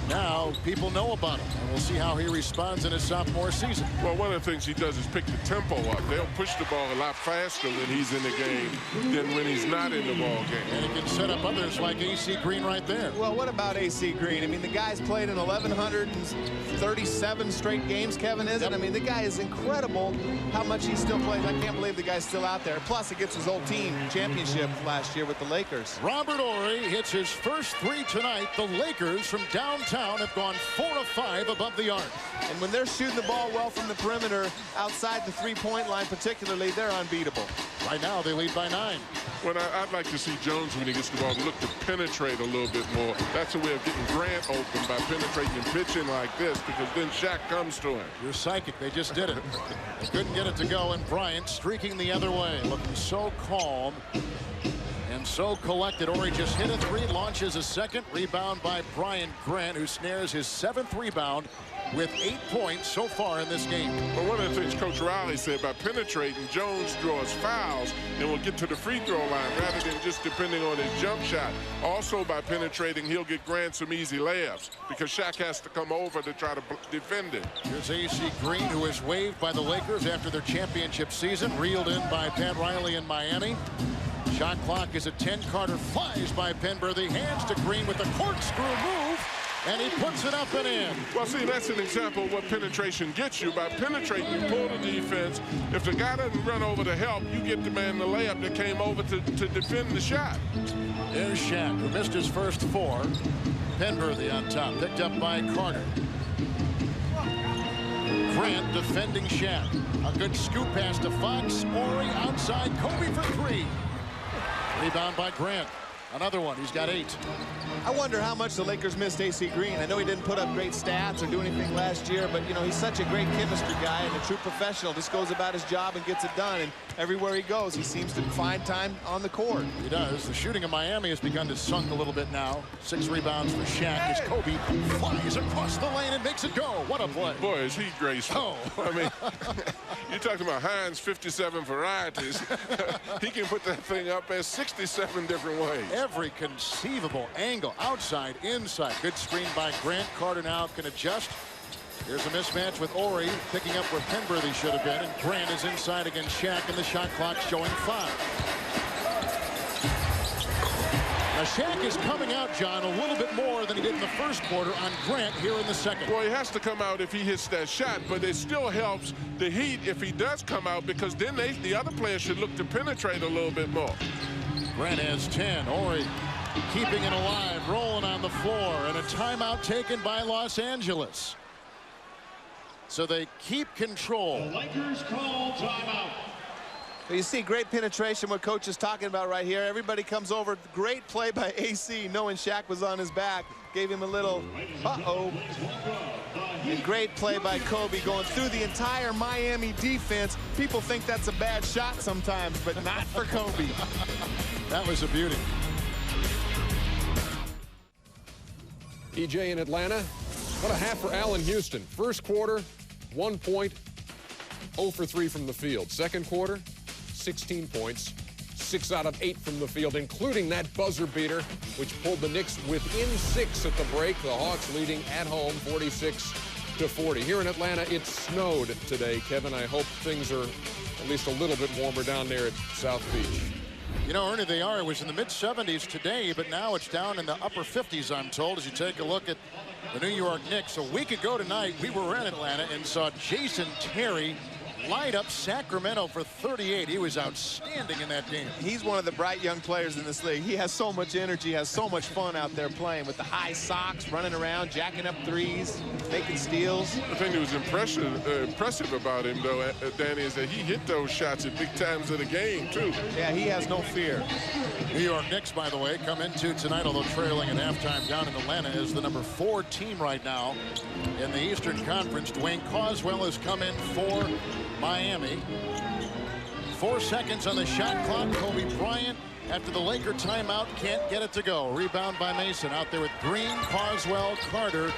Now people know about him, and we'll see how he responds in his sophomore season. Well, one of the things he does is pick the tempo up. They'll push the ball a lot faster when he's in the game than when he's not in the ball game. And he can set up others like AC Green right there. Well, what about AC Green? I mean, the guy's played in 1,137 straight games, Kevin, isn't? I mean, the guy is incredible how much he still plays. I can't believe the guy's still out there. Plus, he gets his old team championship last year with the Lakers. Robert Horry hits his first 3 tonight. The Lakers from downtown have gone 4 of 5 above the arc. And when they're shooting the ball well from the perimeter, outside the three-point line particularly, they're unbeatable. Right now, they lead by 9. Well, I'd like to see Jones, when he gets the ball, look to penetrate a little bit more. That's a way of getting Grant open, by penetrating and pitching like this, because then Shaq comes to him. You're psychic. They just did it. They couldn't get it to go, and Bryant streaking the other way, looking so calm and so collected. Horry just hit a 3, launches a second. Rebound by Brian Grant, who snares his 7th rebound with 8 points so far in this game. But one of the things Coach Riley said about penetrating, Jones draws fouls and will get to the free throw line rather than just depending on his jump shot. Also, by penetrating, he'll get Grant some easy layups because Shaq has to come over to try to defend it. Here's AC Green, who is waived by the Lakers after their championship season, reeled in by Pat Riley in Miami. Shot clock is at 10. Carter flies by Penberthy, hands to Green with a corkscrew move. And he puts it up and in. Well, see, that's an example of what penetration gets you. By penetrating, you pull the defense. If the guy doesn't run over to help, you get the man the layup that came over to defend the shot. There's Shaq, who missed his first 4. Penberthy on top, picked up by Carter. Grant defending Shaq. A good scoop pass to Fox. Ori outside. Kobe for 3. Rebound by Grant. Another one. He's got 8. I wonder how much the Lakers missed AC Green. I know he didn't put up great stats or do anything last year, but, you know, he's such a great chemistry guy and a true professional. Just goes about his job and gets it done. And everywhere he goes, he seems to find time on the court. He does. The shooting of Miami has begun to sunk a little bit now. 6 rebounds for Shaq as Kobe flies across the lane and makes it go. What a play. Boy, is he graceful. Oh. I mean, you're talking about Heinz 57 varieties. He can put that thing up as 67 different ways. Every conceivable angle, outside, inside. Good screen by Grant. Carter now can adjust. Here's a mismatch with Ori picking up where Penberthy should have been, and Grant is inside against Shaq, and the shot clock showing 5. Now Shaq is coming out, John, a little bit more than he did in the first quarter on Grant here in the second. Well, he has to come out if he hits that shot, but it still helps the Heat if he does come out, because then the other players should look to penetrate a little bit more. Grant has 10. Ori keeping it alive, rolling on the floor, and a timeout taken by Los Angeles. So they keep control. The Lakers call timeout. Well, you see great penetration, what Coach is talking about right here. Everybody comes over. Great play by AC, knowing Shaq was on his back. Gave him a little uh-oh. And great play by Kobe going through the entire Miami defense. People think that's a bad shot sometimes, but not for Kobe. That was a beauty. EJ in Atlanta. What a half for Allen Houston. First quarter, 1 point, 0 for 3 from the field. Second quarter, 16 points, 6 out of 8 from the field, including that buzzer beater, which pulled the Knicks within 6 at the break. The Hawks leading at home 46-40. Here in Atlanta, it snowed today, Kevin. I hope things are at least a little bit warmer down there at South Beach. You know, Ernie, they are. It was in the mid-70s today, but now it's down in the upper 50s, I'm told, as you take a look at the New York Knicks. A week ago tonight, we were in Atlanta and saw Jason Terry light up Sacramento for 38. He was outstanding in that game. He's one of the bright young players in this league. He has so much energy, has so much fun out there playing with the high socks, running around, jacking up threes, making steals. The thing that was impressive about him, though, Danny, is that he hit those shots at big times of the game, too. Yeah, he has no fear. New York Knicks, by the way, come into tonight, although trailing at halftime down in Atlanta, as the number 4 team right now in the Eastern Conference. Dwayne Coswell has come in for Miami. 4 seconds on the shot clock. Kobe Bryant, after the Laker timeout, can't get it to go. Rebound by Mason. Out there with Green, Coswell, Carter,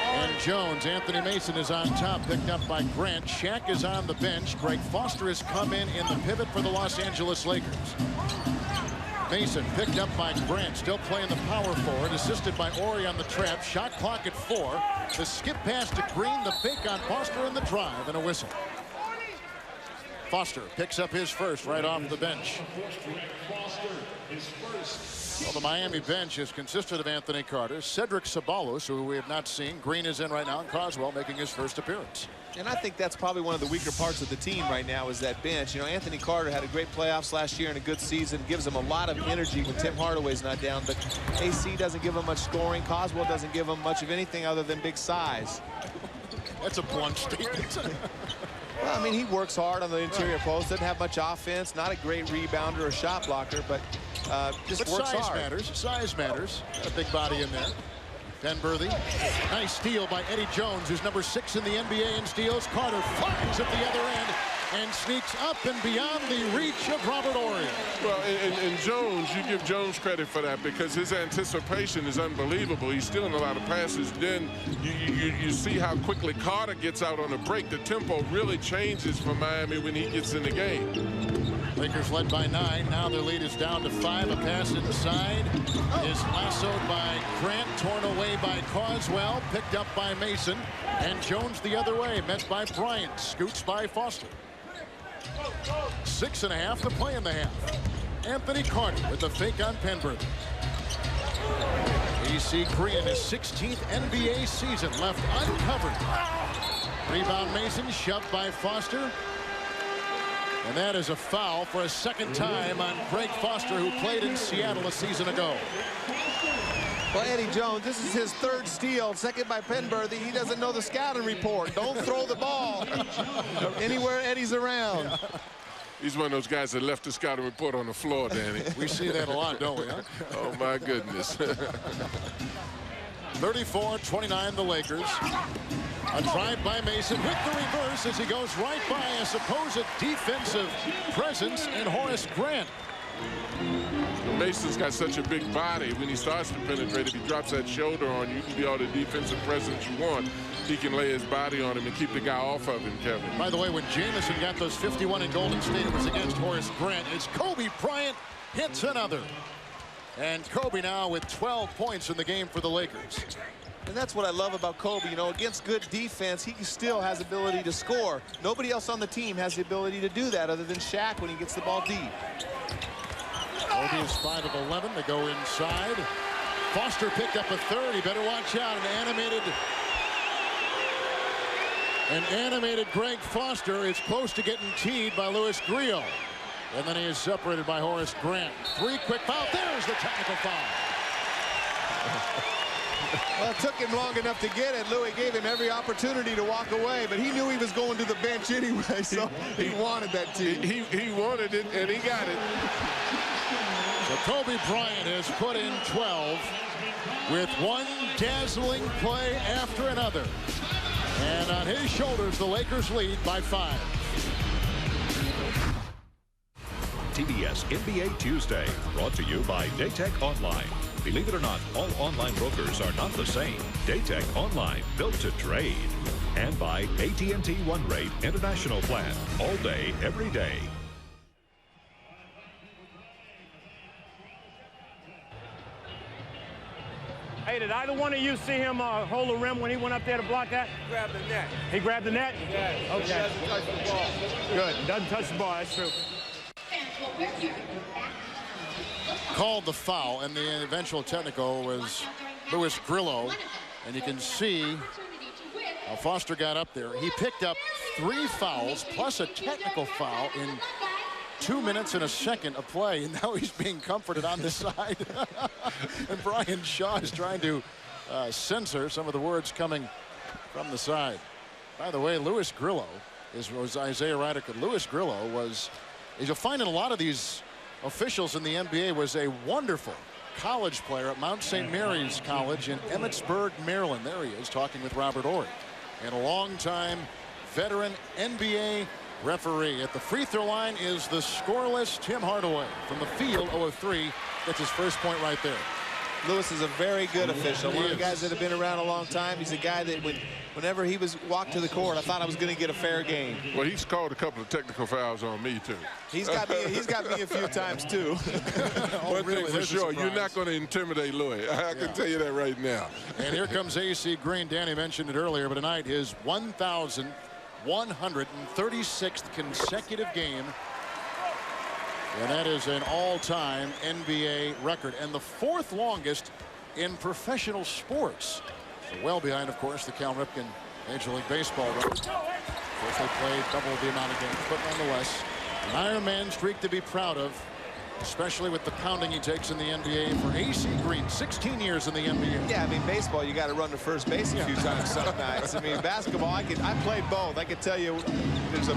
and Jones. Anthony Mason is on top, picked up by Grant. Shaq is on the bench. Greg Foster has come in the pivot for the Los Angeles Lakers. Mason picked up by Grant, still playing the power forward, assisted by Ori on the trap. Shot clock at 4. The skip pass to Green, the fake on Foster, and the drive, and a whistle. Foster picks up his first right off the bench. Well, the Miami bench is consisted of Anthony Carter, Cedric Ceballos, who we have not seen. Green is in right now, and Coswell making his first appearance. And I think that's probably one of the weaker parts of the team right now is that bench. You know, Anthony Carter had a great playoffs last year and a good season. Gives him a lot of energy when Tim Hardaway's not down. But AC doesn't give him much scoring. Coswell doesn't give him much of anything other than big size. That's a blunt statement. Well, I mean, he works hard on the interior post. Doesn't have much offense. Not a great rebounder or shot blocker, but just works size hard. matters. Size matters. Got a big body in there. Penberthy. Nice steal by Eddie Jones, who's number 6 in the NBA in steals. Carter flies at the other end and sneaks up and beyond the reach of Robert Ory. Well, and Jones, you give Jones credit for that because his anticipation is unbelievable. He's stealing a lot of passes. Then you see how quickly Carter gets out on the break. The tempo really changes for Miami when he gets in the game. Lakers led by 9. Now their lead is down to 5. A pass inside is lassoed by Grant, torn away by Coswell, picked up by Mason, and Jones the other way, met by Bryant, scoots by Foster. 6.5 to play in the half. Anthony Carter with the fake on Penberthy. AC Green in his 16th NBA season left uncovered. Rebound Mason, shoved by Foster. And that is a foul for a second time on Greg Foster, who played in Seattle a season ago. Well, Eddie Jones, this is his third steal, second by Penberthy. He doesn't know the scouting report. Don't throw the ball anywhere Eddie's around. He's one of those guys that left the scouting report on the floor, Danny. We see that a lot, don't we, huh? Oh, my goodness. 34-29, the Lakers. A drive by Mason with the reverse as he goes right by a supposed defensive presence in Horace Grant. Mason's got such a big body. When he starts to penetrate, if he drops that shoulder on you, can be all the defensive presence you want. He can lay his body on him and keep the guy off of him, Kevin. By the way, when Jamison got those 51 in Golden State, it was against Horace Grant. It's Kobe Bryant hits another. And Kobe now with 12 points in the game for the Lakers. And that's what I love about Kobe. You know, against good defense, he still has ability to score. Nobody else on the team has the ability to do that other than Shaq when he gets the ball deep. Kobe is 5 of 11. They go inside. Foster picked up a third. He better watch out. An animated Greg Foster is close to getting teed by Louis Grillo. And then he is separated by Horace Grant. 3 quick fouls. There's the technical foul. Well, it took him long enough to get it. Louis gave him every opportunity to walk away, but he knew he was going to the bench anyway, so he wanted that tee. He wanted it, and he got it. So Kobe Bryant has put in 12 with one dazzling play after another. And on his shoulders, the Lakers lead by 5. TBS NBA Tuesday, brought to you by Daytech Online. Believe it or not, all online brokers are not the same. Daytech Online, built to trade. And by AT&T One Rate International Plan, all day, every day. Hey, did either one of you see him hold the rim when he went up there to block that? He grabbed the net. He grabbed the net? Yeah. Okay. He doesn't touch the ball. Good. Doesn't touch the ball. That's true. Called the foul, and the eventual technical was Louis Grillo. And you can see how Foster got up there. He picked up 3 fouls plus a technical foul in 2 minutes and a second of play, and now he's being comforted on the side. And Brian Shaw is trying to censor some of the words coming from the side. By the way, Louis Grillo was Isaiah Ryder. Louis Grillo was, as you'll find in a lot of these officials in the NBA, was a wonderful college player at Mount St. Mary's College in Emmitsburg, Maryland. There he is talking with Robert Horry, and a long-time veteran NBA referee. At the free throw line is the scoreless Tim Hardaway. From the field, 0-3, gets his first point right there. Lewis is a very good official. One of the guys that have been around a long time. He's a guy that whenever he walked to the court, I thought I was going to get a fair game. Well, he's called a couple of technical fouls on me, too. He's got me a few times, too. One thing for sure, you're not going to intimidate Louis. I can tell you that right now. And here comes AC Green. Danny mentioned it earlier, but tonight his 1,136th consecutive game. And that is an all-time NBA record and the 4th longest in professional sports. So well behind, of course, the Cal Ripken Major League Baseball record. Of course, they played double the amount of games, but nonetheless, an Iron Man streak to be proud of, especially with the pounding he takes in the NBA for AC Green. 16 years in the NBA. Yeah, I mean, baseball, you got to run to first base a few times some nights. I mean, basketball, I played both. I can tell you there's a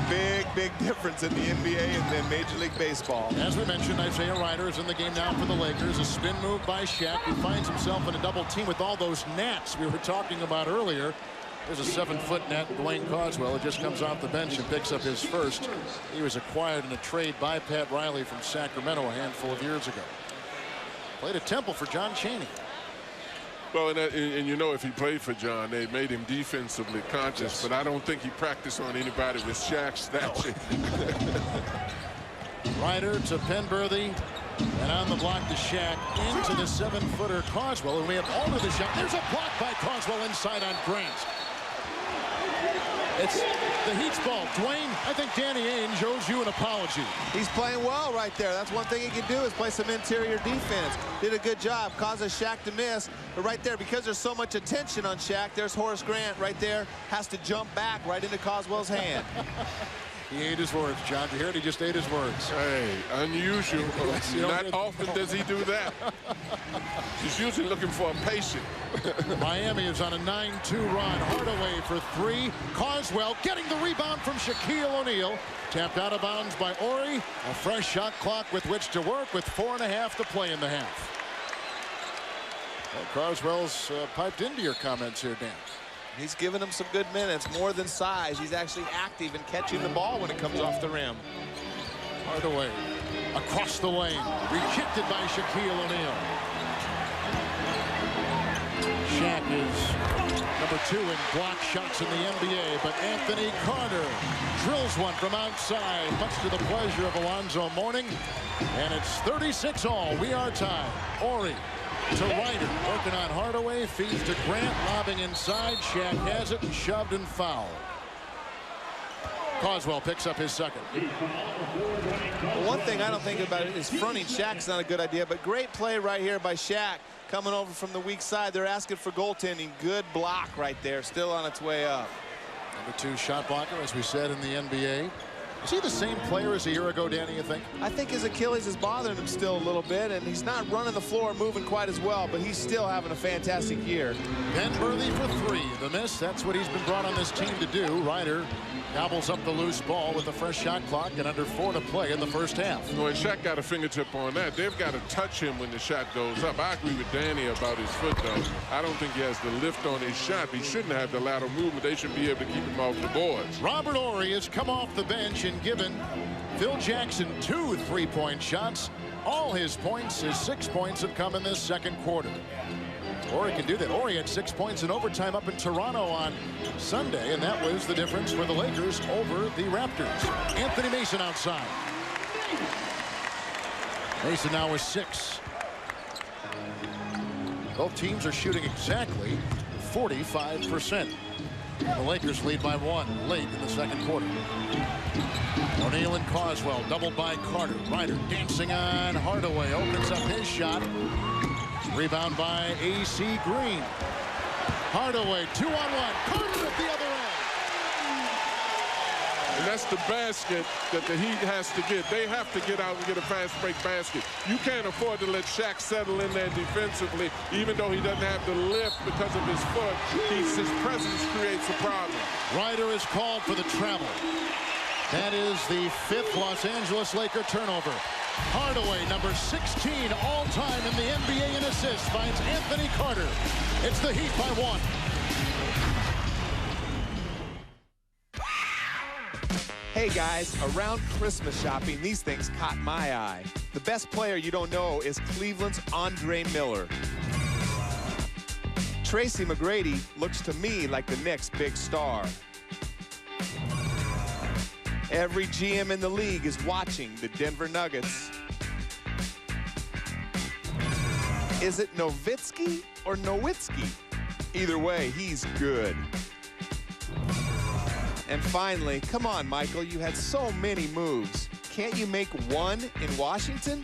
big difference in the NBA and then Major League Baseball. As we mentioned, Isaiah Ryder is in the game now for the Lakers. A spin move by Shaq, who finds himself in a double team with all those gnats we were talking about earlier. There's a 7-foot net, Dwayne Coswell, who just comes off the bench and picks up his first. He was acquired in a trade by Pat Riley from Sacramento a handful of years ago. Played at Temple for John Chaney. Well, and you know, if he played for John, they made him defensively conscious, but I don't think he practiced on anybody with Shaq's stature. Ryder to Penberthy, and on the block to Shaq, into the 7-footer Coswell, who may have altered the shot. There's a block by Coswell inside on Grant. the Heat's ball. Dwayne, I think Danny Ainge owes you an apology. He's playing well right there. That's one thing he can do is play some interior defense. Did a good job, causes Shaq to miss. But right there, because there's so much attention on Shaq, there's Horace Grant right there, has to jump back right into Coswell's hand. He ate his words, John. You heard he just ate his words. Hey, unusual. Not often does he do that. He's usually looking for a patient. Miami is on a 9-2 run. Hardaway for 3. Coswell getting the rebound from Shaquille O'Neal. Tapped out of bounds by Ori. A fresh shot clock with which to work with 4.5 to play in the half. Well, Coswell's piped into your comments here, Dan. He's given him some good minutes, more than size. He's actually active in catching the ball when it comes off the rim. Hardaway across the lane, rejected by Shaquille O'Neal. Shaq is number 2 in block shots in the NBA, but Anthony Carter drills one from outside, much to the pleasure of Alonzo Mourning. And it's 36-all. We are tied. Ori to Ryder, working on Hardaway, feeds to Grant, lobbing inside. Shaq has it and shoved and fouled. Coswell picks up his second. Well, one thing I don't think about it is fronting Shaq's not a good idea, but great play right here by Shaq coming over from the weak side. They're asking for goaltending. Good block right there, still on its way up. Number 2 shot blocker, as we said, in the NBA. Is he the same player as a year ago, Danny, you think? I think his Achilles is bothering him still a little bit, and he's not running the floor moving quite as well, but he's still having a fantastic year. Penberthy for 3. The miss, that's what he's been brought on this team to do. Ryder gobbles up the loose ball with a fresh shot clock and under 4 to play in the first half. When Shaq got a fingertip on that, they've got to touch him when the shot goes up. I agree with Danny about his foot, though. I don't think he has the lift on his shot. He shouldn't have the lateral movement. They should be able to keep him off the boards. Robert Horry has come off the bench and given Phil Jackson 2 3-point shots. All his points, his 6 points, have come in this second quarter. Horry can do that. Horry had 6 points in overtime up in Toronto on Sunday, and that was the difference for the Lakers over the Raptors. Anthony Mason outside. Mason now with 6. Both teams are shooting exactly 45%. The Lakers lead by 1 late in the second quarter. O'Neal and Coswell doubled by Carter. Ryder dancing on Hardaway, opens up his shot. Rebound by A.C. Green. Hardaway 2-on-1. Carter at the other end. And that's the basket that the Heat has to get. They have to get out and get a fast break basket. You can't afford to let Shaq settle in there defensively, even though he doesn't have the lift because of his foot. His presence creates a problem. Ryder is called for the travel. That is the 5th Los Angeles Laker turnover. Hardaway, number 16 all-time in the NBA in assists, finds Anthony Carter. It's the Heat by 1. Hey guys, around Christmas shopping, these things caught my eye. The best player you don't know is Cleveland's Andre Miller. Tracy McGrady looks to me like the next big star. Every GM in the league is watching the Denver Nuggets. Is it Nowitzki or Nowitzki? Either way, he's good. And finally, come on, Michael, you had so many moves. Can't you make one in Washington?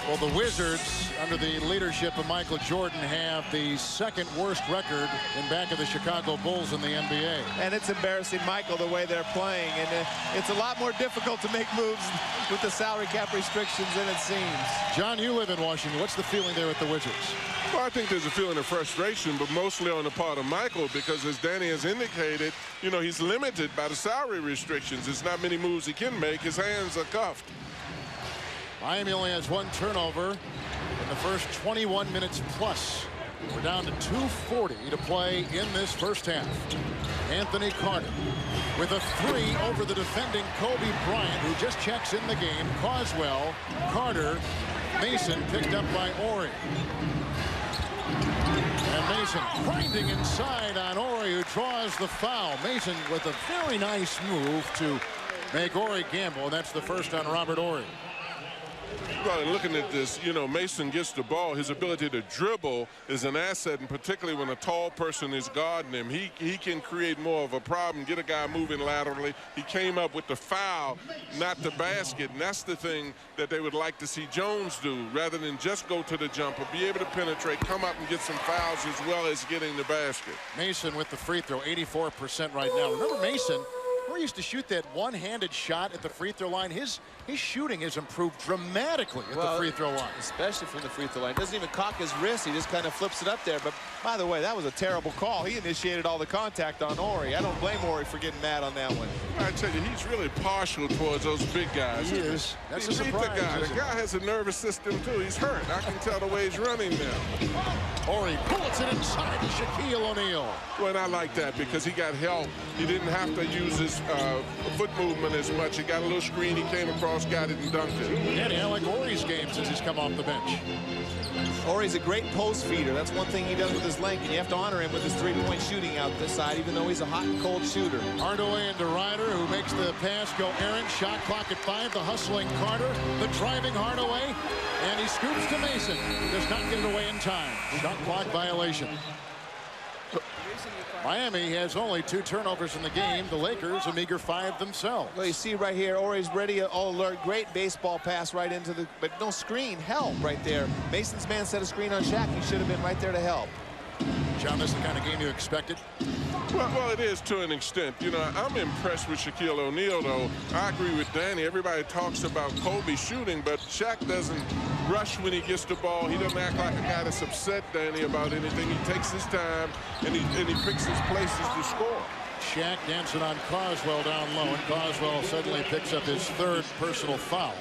Well, the Wizards, under the leadership of Michael Jordan, have the 2nd worst record in back of the Chicago Bulls in the NBA. And it's embarrassing, Michael, the way they're playing. And it's a lot more difficult to make moves with the salary cap restrictions than it seems. John, you live in Washington. What's the feeling there with the Wizards? Well, I think there's a feeling of frustration, but mostly on the part of Michael, because as Danny has indicated, you know, he's limited by the salary restrictions. There's not many moves he can make. His hands are cuffed. Miami only has 1 turnover in the first 21 minutes plus. We're down to 2:40 to play in this first half. Anthony Carter with a 3 over the defending Kobe Bryant, who just checks in the game. Coswell, Carter, Mason picked up by Ori. And Mason grinding inside on Ori, who draws the foul. Mason with a very nice move to make Ori gamble, and that's the first on Robert Ori. Well, and looking at this, you know, Mason gets the ball. His ability to dribble is an asset, and particularly when a tall person is guarding him, he can create more of a problem, get a guy moving laterally. He came up with the foul, not the basket, and that's the thing that they would like to see Jones do, rather than just go to the jumper, be able to penetrate, come up and get some fouls as well as getting the basket. Mason with the free throw, 84% right now. Remember Mason, we used to shoot that one-handed shot at the free throw line. His shooting has improved dramatically at the free throw line. Especially from the free throw line. Doesn't even cock his wrist. He just kind of flips it up there. But by the way, that was a terrible call. He initiated all the contact on Ori. I don't blame Ori for getting mad on that one. I tell you, he's really partial towards those big guys. He is. That's a surprise. The guy has a nervous system too. He's hurt. I can tell the way he's running now. Ori bullets it inside to Shaquille O'Neal. Well, and I like that because he got help. He didn't have to use his foot movement as much. He got a little screen. He came across, got it, and dunked it. Danny, I like Ori's game since he's come off the bench. Ori's a great post feeder. That's one thing he does with his length, and you have to honor him with his three-point shooting out this side, even though he's a hot and cold shooter. Hardaway into Ryder, who makes the pass go errant. Shot clock at 5. The hustling Carter, the driving Hardaway, and he scoops to Mason. He does not get it away in time. Shot clock violation. Miami has only 2 turnovers in the game. The Lakers a meager 5 themselves. Well, you see right here, Ori's ready, all alert. Great baseball pass right into the, but no screen. Help right there. Mason's man set a screen on Shaq. He should have been right there to help. John, this is the kind of game you expected? Well, it is to an extent. You know, I'm impressed with Shaquille O'Neal, though. I agree with Danny. Everybody talks about Kobe shooting, but Shaq doesn't rush when he gets the ball. He doesn't act like a guy that's upset, Danny, about anything. He takes his time, and he picks his places to score. Shaq dancing on Coswell down low, and Coswell suddenly picks up his 3rd personal foul.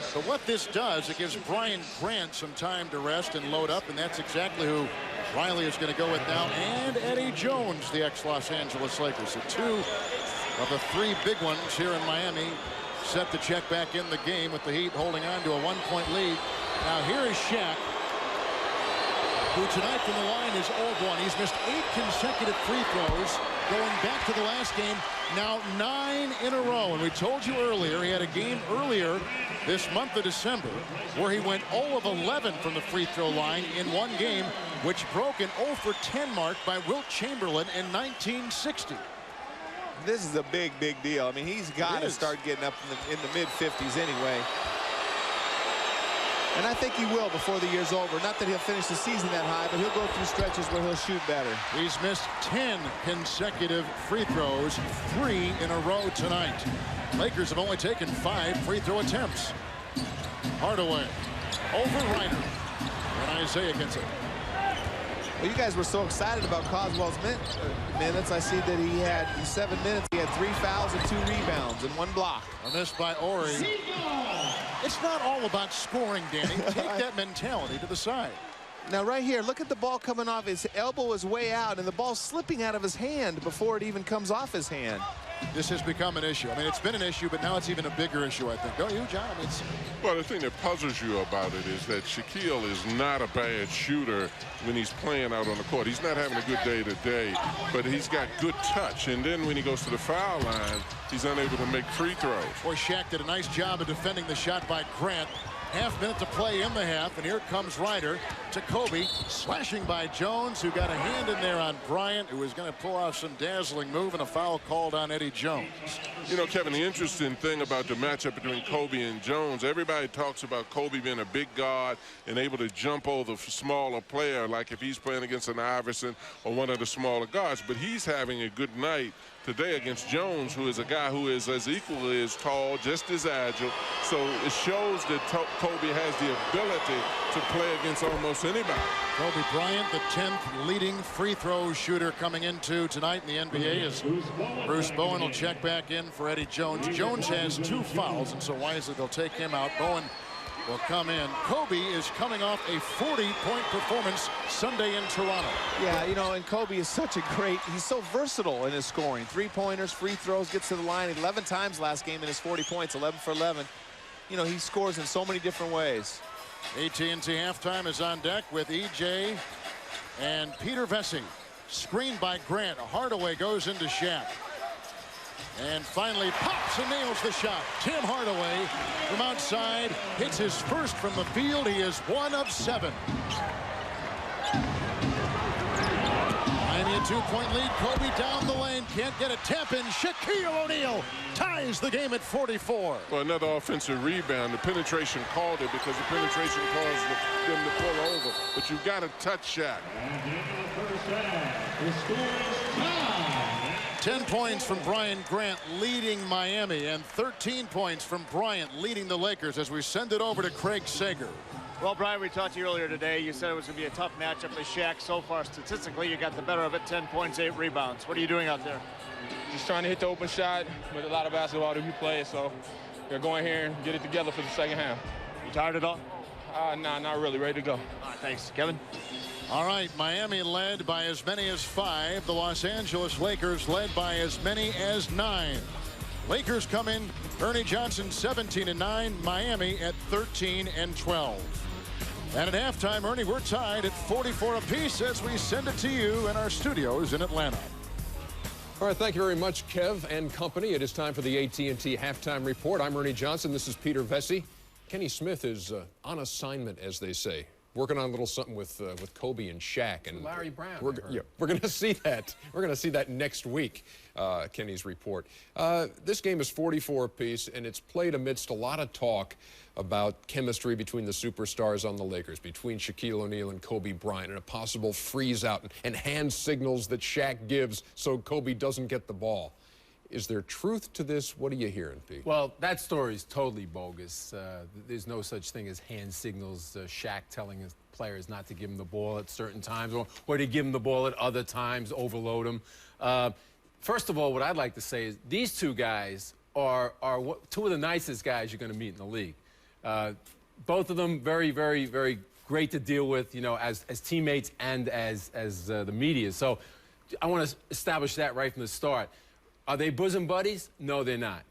So what this does, it gives Bryant Grant some time to rest and load up, and that's exactly who Riley is going to go with now, and Eddie Jones, the ex-Los Angeles Lakers. So 2 of the 3 big ones here in Miami set to check back in the game with the Heat holding on to a 1-point lead. Now here is Shaq, who tonight from the line is 0-1. He's missed 8 consecutive free throws going back to the last game, now 9 in a row. And we told you earlier, he had a game earlier this month of December where he went 0 of 11 from the free throw line in one game, which broke an 0 for 10 mark by Wilt Chamberlain in 1960. This is a big, big deal. I mean, he's got to start getting up in the mid-50s anyway. And I think he will before the year's over. Not that he'll finish the season that high, but he'll go through stretches where he'll shoot better. He's missed 10 consecutive free throws, 3 in a row tonight. Lakers have only taken 5 free throw attempts. Hardaway over Ryder, and Isaiah gets it. Well, you guys were so excited about Coswell's minutes. I see that he had in 7 minutes, he had 3 fouls and 2 rebounds and 1 block. A miss by Ori. It's not all about scoring, Danny. Take that mentality to the side. Now, right here, look at the ball coming off. His elbow is way out, and the ball's slipping out of his hand before it even comes off his hand. This has become an issue. I mean, it's been an issue, but now it's even a bigger issue, I think. Don't you, John? I mean, well, the thing that puzzles you about it is that Shaquille is not a bad shooter when he's playing out on the court. He's not having a good day today, but he's got good touch. And then when he goes to the foul line, he's unable to make free throws. Boy, Shaq did a nice job of defending the shot by Grant. Half-minute to play in the half, and here comes Ryder to Kobe, slashing by Jones, who got a hand in there on Bryant, who was going to pull off some dazzling move, and a foul called on Eddie Jones. You know, Kevin, the interesting thing about the matchup between Kobe and Jones, everybody talks about Kobe being a big guard and able to jump over the smaller player, like if he's playing against an Iverson or one of the smaller guards, but he's having a good night today against Jones, who is a guy who is as equally as tall, just as agile. So it shows that Kobe has the ability to play against almost anybody. Kobe Bryant, the 10th leading free throw shooter coming into tonight in the NBA, as Bruce Bowen will check back in for Eddie Jones. Jones has 2 fouls, and so wisely they'll take him out. Bowen will come in. Kobe is coming off a 40-point performance Sunday in Toronto. Yeah, you know, and Kobe is such a great, he's so versatile in his scoring. 3-pointers, free throws, gets to the line 11 times last game in his 40 points, 11 for 11. You know, he scores in so many different ways. AT&T halftime is on deck with EJ and Peter Vesey. Screened by Grant. Hardaway goes into Shaq. And finally pops and nails the shot. Tim Hardaway from outside hits his first from the field. He is 1 of 7. Miami a 2-point lead. Kobe down the lane. Can't get a tap in. Shaquille O'Neal ties the game at 44. Well, another offensive rebound. The penetration called it because the penetration caused them to pull over. But you've got to touch Shaq. 10 points from Bryant Grant leading Miami, and 13 points from Bryant leading the Lakers as we send it over to Craig Sager. Well, Brian, we talked to you earlier today. You said it was going to be a tough matchup for Shaq. So far, statistically, you got the better of it. 10 points, 8 rebounds. What are you doing out there? Just trying to hit the open shot with a lot of basketball that we play. So we're going here and get it together for the second half. You tired at all? Nah, not really. Ready to go. All right, thanks. Kevin? All right, Miami led by as many as 5. The Los Angeles Lakers led by as many as 9. Lakers come in, Ernie Johnson 17-9, Miami at 13-12. And at halftime, Ernie, we're tied at 44 apiece as we send it to you in our studios in Atlanta. All right, thank you very much, Kev and company. It is time for the AT&T Halftime Report. I'm Ernie Johnson. This is Peter Vesey. Kenny Smith is on assignment, as they say. Working on a little something with Kobe and Shaq and Larry Brown. We're going to see that. We're going to see that next week. Kenny's report. This game is 44 apiece, and it's played amidst a lot of talk about chemistry between the superstars on the Lakers, between Shaquille O'Neal and Kobe Bryant, and a possible freeze out and hand signals that Shaq gives so Kobe doesn't get the ball. Is there truth to this? What are you hearing, Pete? Well, that story is totally bogus. There's no such thing as hand signals, Shaq telling his players not to give him the ball at certain times or to give him the ball at other times, overload him. First of all, what I'd like to say is these two guys are two of the nicest guys you're going to meet in the league. Both of them very, very, very great to deal with, you know, as teammates and as the media. So I want to establish that right from the start. Are they bosom buddies? No, they're not.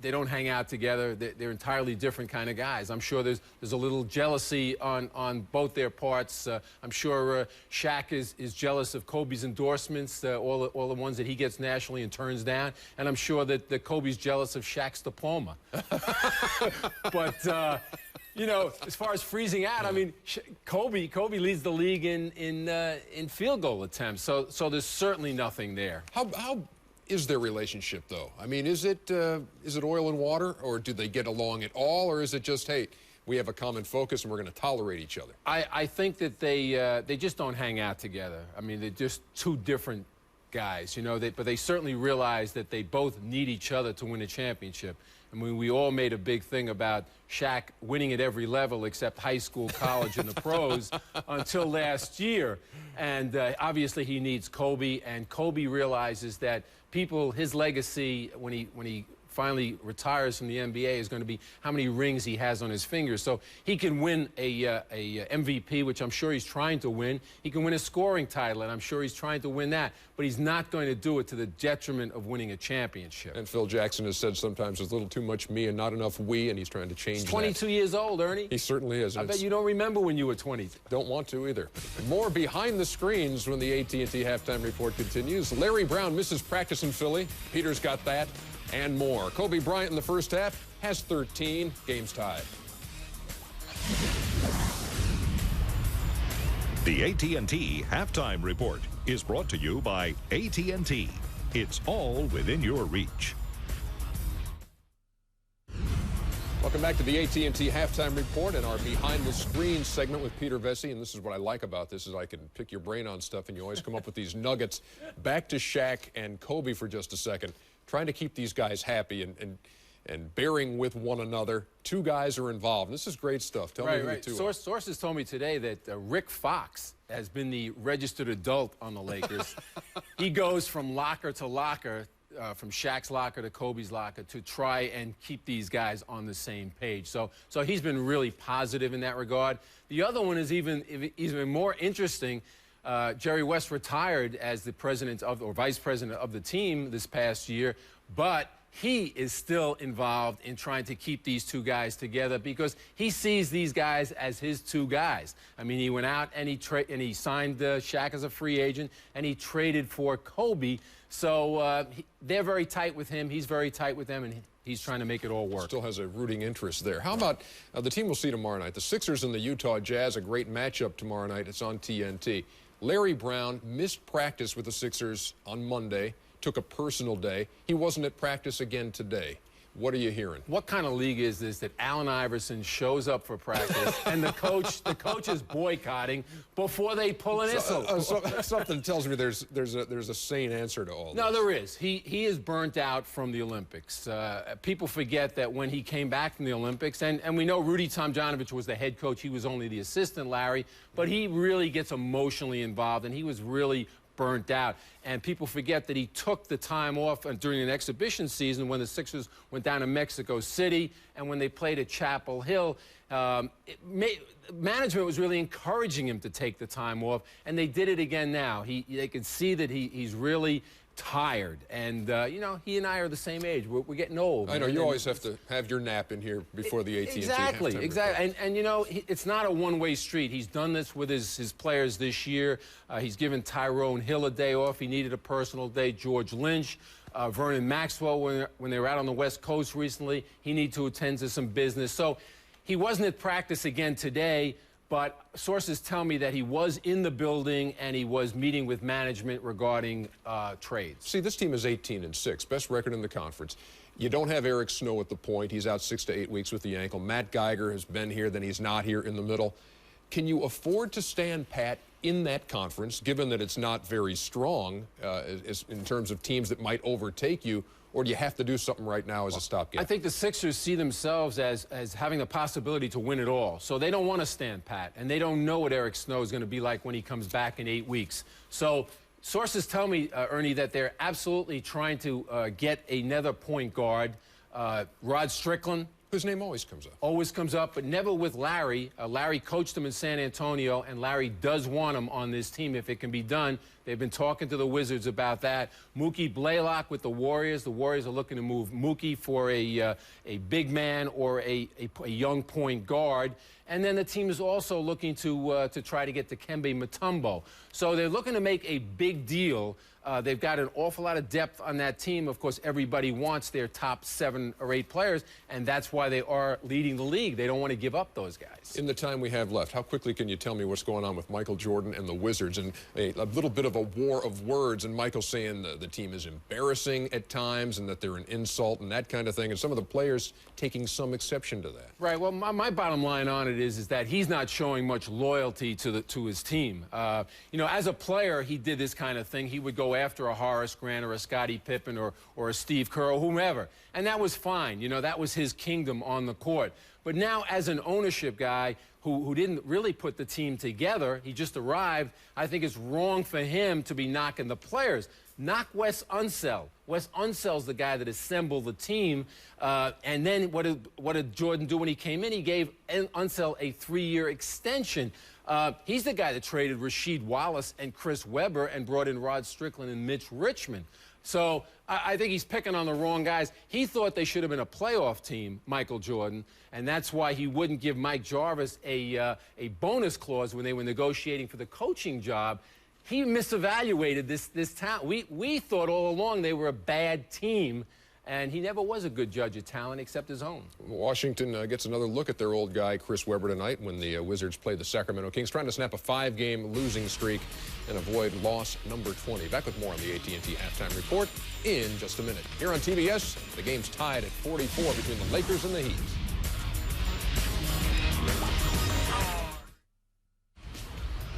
They don't hang out together. They're entirely different kind of guys. I'm sure there's a little jealousy on both their parts. I'm sure Shaq is jealous of Kobe's endorsements, all the ones that he gets nationally and turns down. And I'm sure that Kobe's jealous of Shaq's diploma. But you know, as far as freezing out, I mean, Kobe leads the league in field goal attempts. So there's certainly nothing there. How is their relationship, though? I mean, is it oil and water, or do they get along at all, or is it just, hey, we have a common focus and we're going to tolerate each other? I think that they just don't hang out together. I mean, they're just two different guys, you know. But they certainly realize that they both need each other to win a championship. I mean, we all made a big thing about Shaq winning at every level except high school, college, and the pros until last year. And obviously he needs Kobe, and Kobe realizes that his legacy when he finally retires from the NBA is going to be how many rings he has on his fingers. So he can win a MVP, which I'm sure he's trying to win. He can win a scoring title, and I'm sure he's trying to win that. But he's not going to do it to the detriment of winning a championship. And Phil Jackson has said sometimes there's a little too much me and not enough we, and he's trying to change that. He's 22 years old, Ernie. He certainly is. I bet you don't remember when you were 20. Don't want to either. More behind the screens when the AT&T Halftime Report continues. Larry Brown misses practice in Philly. Peter's got that and more. Kobe Bryant in the first half has 13. Game's tied. The AT&T Halftime Report is brought to you by AT&T. It's all within your reach. Welcome back to the AT&T Halftime Report and our Behind the Screens segment with Peter Vesey. And this is what I like about this, is I can pick your brain on stuff, and you always come up with these nuggets. Back to Shaq and Kobe for just a second. Trying to keep these guys happy and bearing with one another. Two guys are involved. This is great stuff. Tell me who the two are. Sources told me today that Rick Fox has been the registered adult on the Lakers. He goes from locker to locker, from Shaq's locker to Kobe's locker, to try and keep these guys on the same page. So he's been really positive in that regard. The other one is even more interesting. Jerry West retired as the president or vice president of the team this past year, but he is still involved in trying to keep these two guys together because he sees these guys as his two guys. I mean, he went out and he signed Shaq as a free agent, and he traded for Kobe. So they're very tight with him. He's very tight with them, and he's trying to make it all work. Still has a rooting interest there. How about the team we'll see tomorrow night? The Sixers and the Utah Jazz, a great matchup tomorrow night. It's on TNT. Larry Brown missed practice with the Sixers on Monday, took a personal day. He wasn't at practice again today. What are you hearing? What kind of league is this that Allen Iverson shows up for practice and the coach is boycotting before they pull an whistle? Something tells me there's a sane answer to all this. No, there is. He is burnt out from the Olympics. People forget that when he came back from the Olympics, and we know Rudy Tomjanovich was the head coach. He was only the assistant, Larry, but he really gets emotionally involved, and he was really burnt out. And people forget that he took the time off during an exhibition season when the Sixers went down to Mexico City and when they played at Chapel Hill. Management was really encouraging him to take the time off, and they did it again now. They can see that he's really tired, and you know, he and I are the same age. We're getting old. I know you always have to have your nap in here before the AT&T Exactly. halftime. And you know, it's not a one-way street. He's done this with his players this year. He's given Tyrone Hill a day off. He needed a personal day. George Lynch, Vernon Maxwell, when they were out on the West Coast recently, he needed to attend to some business. So he wasn't at practice again today. But sources tell me that he was in the building and he was meeting with management regarding trades. See, this team is 18-6, best record in the conference. You don't have Eric Snow at the point. He's out 6 to 8 weeks with the ankle. Matt Geiger has been here, then he's not here in the middle. Can you afford to stand pat in that conference, given that it's not very strong in terms of teams that might overtake you? Or do you have to do something right now as a stopgap? I think the Sixers see themselves as having the possibility to win it all. So they don't want to stand pat, and they don't know what Eric Snow is going to be like when he comes back in 8 weeks. So sources tell me, Ernie, that they're absolutely trying to get another point guard. Rod Strickland. Whose name always comes up. Always comes up, but never with Larry. Larry coached him in San Antonio, and Larry does want him on this team if it can be done. They've been talking to the Wizards about that. Mookie Blaylock with the Warriors. The Warriors are looking to move Mookie for a big man or a young point guard. And then the team is also looking to try to get Dikembe Mutombo. So they're looking to make a big deal. They've got an awful lot of depth on that team. Of course, everybody wants their top 7 or 8 players, and that's why they are leading the league. They don't want to give up those guys. In the time we have left, how quickly can you tell me what's going on with Michael Jordan and the Wizards? And a little bit of a war of words, and Michael saying the team is embarrassing at times and that they're an insult and that kind of thing, and some of the players taking some exception to that. Right. Well, my bottom line on it is that he's not showing much loyalty to his team. You know, as a player, he did this kind of thing. He would go after a Horace Grant or a Scottie Pippen or a Steve Kerr or whomever, and that was fine. You know, that was his kingdom on the court. But now, as an ownership guy who didn't really put the team together, he just arrived, I think it's wrong for him to be knocking the players. Knock Wes Unseld. Wes Unseld's the guy that assembled the team. And then what did Jordan do when he came in? He gave Unseld a 3-year extension. He's the guy that traded Rasheed Wallace and Chris Webber and brought in Rod Strickland and Mitch Richmond. So I think he's picking on the wrong guys. He thought they should have been a playoff team, Michael Jordan, and that's why he wouldn't give Mike Jarvis a bonus clause when they were negotiating for the coaching job. He misevaluated this talent. We thought all along they were a bad team, and he never was a good judge of talent except his own. Washington gets another look at their old guy, Chris Webber, tonight when the Wizards play the Sacramento Kings, trying to snap a 5-game losing streak and avoid loss number 20. Back with more on the AT&T Halftime Report in just a minute. Here on TBS, the game's tied at 44 between the Lakers and the Heat.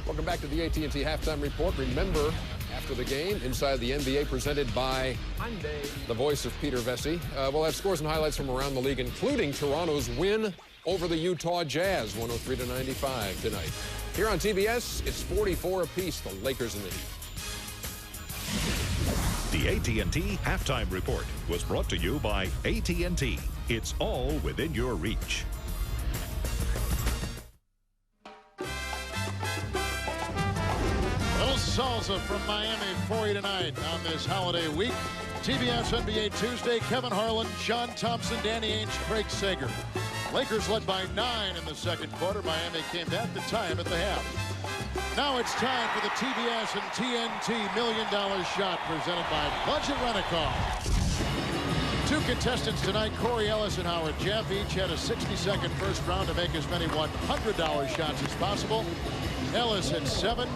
Welcome back to the AT&T Halftime Report. Remember, after the game, Inside the NBA, presented by Hyundai, the voice of Peter Vesey. We'll have scores and highlights from around the league, including Toronto's win over the Utah Jazz, 103-95 tonight. Here on TBS, it's 44 apiece, the Lakers and the Heat. The AT&T Halftime Report was brought to you by AT&T. It's all within your reach. Salsa from Miami for you tonight on this holiday week. TBS NBA Tuesday, Kevin Harlan, John Thompson, Danny Ainge, Craig Sager. Lakers led by 9 in the second quarter. Miami came back to tie him at the half. Now it's time for the TBS and TNT $1 Million Shot presented by Budget Rent-A-Car. 2 contestants tonight, Corey Ellis and Howard Jeff, each had a 60-second first round to make as many $100 shots as possible. Ellis had 7,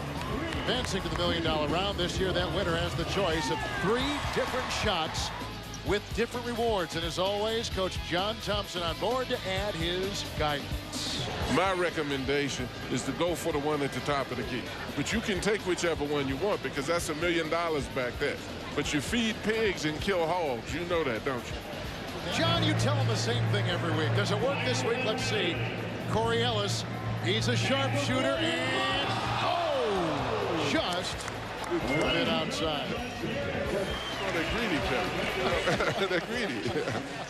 advancing to the $1 million round. This year, that winner has the choice of 3 different shots with different rewards. And as always, Coach John Thompson on board to add his guidance. My recommendation is to go for the one at the top of the key. But you can take whichever one you want because that's $1 million back there. But you feed pigs and kill hogs. You know that, don't you? John, you tell him the same thing every week. Does it work this week? Let's see. Corey Ellis, he's a sharpshooter, and just a bit outside. Oh, they're greedy, Kevin. They're greedy.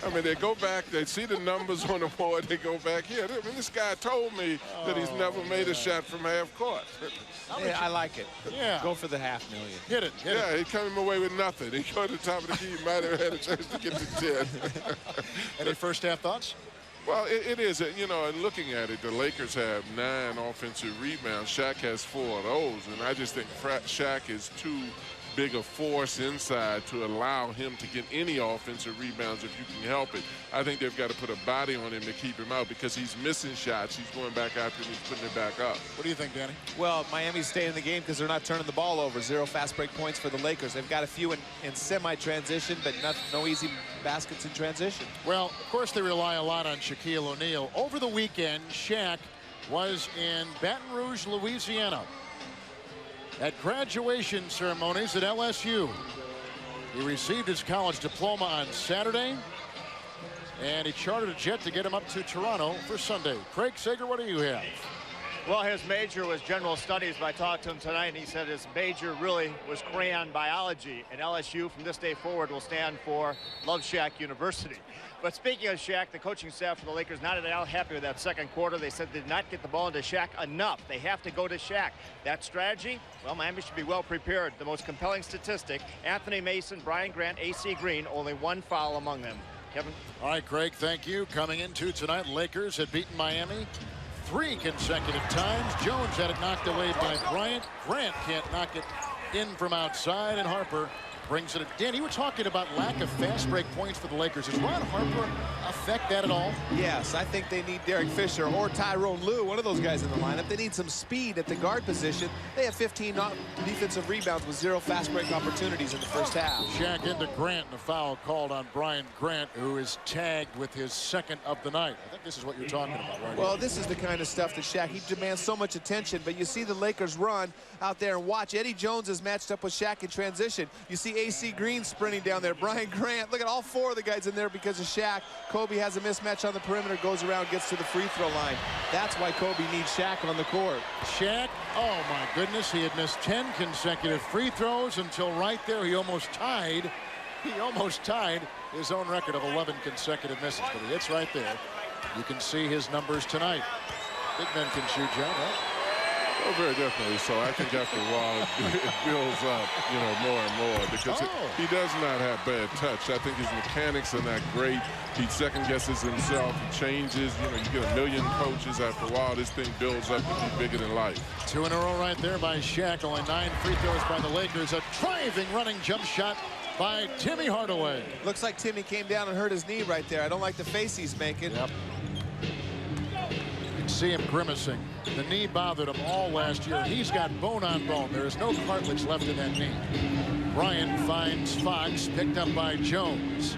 I mean, they go back, they see the numbers on the board, they go back here. I mean, this guy told me that he's never made a shot from half court. Yeah, I like it. Yeah. Go for the $500,000. Hit it. Yeah, he came away with nothing. He go to the top of the key, he might have had a chance to get to 10. Any first half thoughts? Well, it is, you know, and looking at it, the Lakers have 9 offensive rebounds. Shaq has 4 of those, and I just think Shaq is too big a force inside to allow him to get any offensive rebounds if you can help it. I think they've got to put a body on him to keep him out because he's missing shots. He's going back after and he's putting it back up. What do you think, Danny? Well, Miami's staying in the game because they're not turning the ball over. 0 fast break points for the Lakers. They've got a few in semi-transition, but no easy baskets in transition. Well, of course, they rely a lot on Shaquille O'Neal. Over the weekend, Shaq was in Baton Rouge, Louisiana, at graduation ceremonies at LSU. He received his college diploma on Saturday, and he chartered a jet to get him up to Toronto for Sunday. Craig Sager, what do you have? Well, his major was general studies, but I talked to him tonight, and he said his major really was crayon biology, and LSU from this day forward will stand for Love Shaq University. But speaking of Shaq, the coaching staff for the Lakers not at all happy with that second quarter. They said they did not get the ball into Shaq enough. They have to go to Shaq. That strategy, well, Miami should be well prepared. The most compelling statistic, Anthony Mason, Bryant Grant, A.C. Green, only 1 foul among them. Kevin? All right, Craig, thank you. Coming into tonight, Lakers had beaten Miami 3 consecutive times. Jones had it knocked away by Bryant. Grant can't knock it in from outside, and Harper brings it. Dan, you were talking about lack of fast break points for the Lakers. Does Ron Harper affect that at all? Yes, I think they need Derek Fisher or Tyrone Lue, one of those guys in the lineup. They need some speed at the guard position. They have 15 defensive rebounds with 0 fast break opportunities in the first half. Shaq into Grant, and a foul called on Bryant Grant, who is tagged with his 2nd of the night. I think this is what you're talking about, right? Well, this is the kind of stuff that Shaq, he demands so much attention, but you see the Lakers run out there and watch. Eddie Jones is matched up with Shaq in transition. You see A.C. Green sprinting down there. Bryant Grant, look at all 4 of the guys in there because of Shaq. Kobe has a mismatch on the perimeter, goes around, gets to the free throw line. That's why Kobe needs Shaq on the court. Shaq, oh my goodness, he had missed 10 consecutive free throws until right there he almost tied his own record of 11 consecutive misses. But he hits right there. You can see his numbers tonight. Big men can shoot, John, right? Oh, very definitely so. I think after a while it builds up, you know, more and more because he does not have bad touch. I think his mechanics are not great. He second guesses himself. He changes. You know, you get a million coaches. After a while, this thing builds up to be bigger than life. 2 in a row right there by Shaq. Only 9 free throws by the Lakers. A driving running jump shot by Timmy Hardaway. Looks like Timmy came down and hurt his knee right there. I don't like the face he's making. Yep. See him grimacing. The knee bothered him all last year. He's got bone on bone. There is no cartilage left in that knee. Bryant finds Fox, picked up by Jones.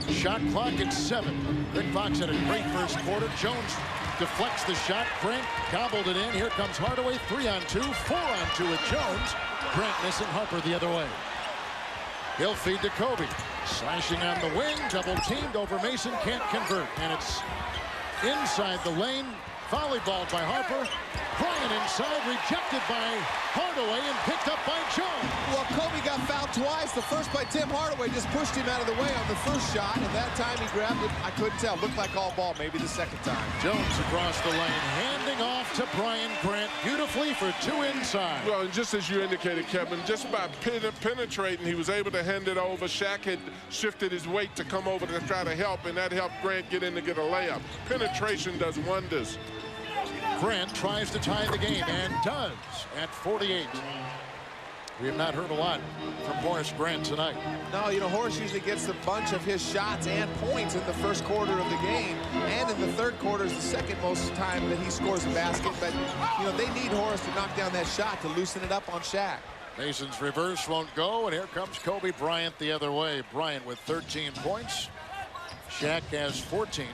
Shot clock at 7. Rick Fox had a great first quarter. Jones deflects the shot. Grant gobbled it in. Here comes Hardaway. 3-on-2, 4-on-2 with Jones. Grant missing, Harper the other way. He'll feed to Kobe. Slashing on the wing, double teamed over Mason, can't convert. And it's inside the lane. Volleyballed by Harper. Bryant inside, rejected by Hardaway and picked up by Jones. Well, Kobe got fouled twice. The first by Tim Hardaway just pushed him out of the way on the first shot, and that time he grabbed it. I couldn't tell. Looked like all ball, maybe the second time. Jones across the lane, handing off to Bryant Grant beautifully for 2 inside. Well, and just as you indicated, Kevin, just by penetrating, he was able to hand it over. Shaq had shifted his weight to come over to try to help, and that helped Grant get in to get a layup. Penetration does wonders. Grant tries to tie the game and does at 48. We have not heard a lot from Horace Grant tonight. No, you know, Horace usually gets a bunch of his shots and points in the first quarter of the game, and in the third quarter is the second most time that he scores a basket. But, you know, they need Horace to knock down that shot to loosen it up on Shaq. Mason's reverse won't go, and here comes Kobe Bryant the other way. Bryant with 13 points. Shaq has 14.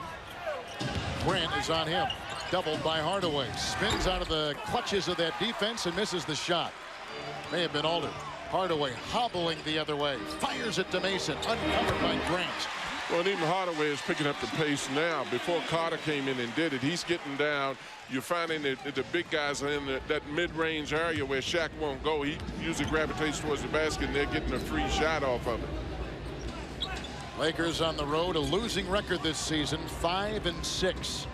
Grant is on him. Doubled by Hardaway. Spins out of the clutches of that defense and misses the shot. May have been altered. Hardaway hobbling the other way. Fires it to Mason. Uncovered by Grant. Well, and even Hardaway is picking up the pace now. Before Carter came in and did it, he's getting down. You're finding that the big guys are in that mid-range area where Shaq won't go. He usually gravitates towards the basket, and they're getting a free shot off of it. Lakers on the road, a losing record this season, 5-6.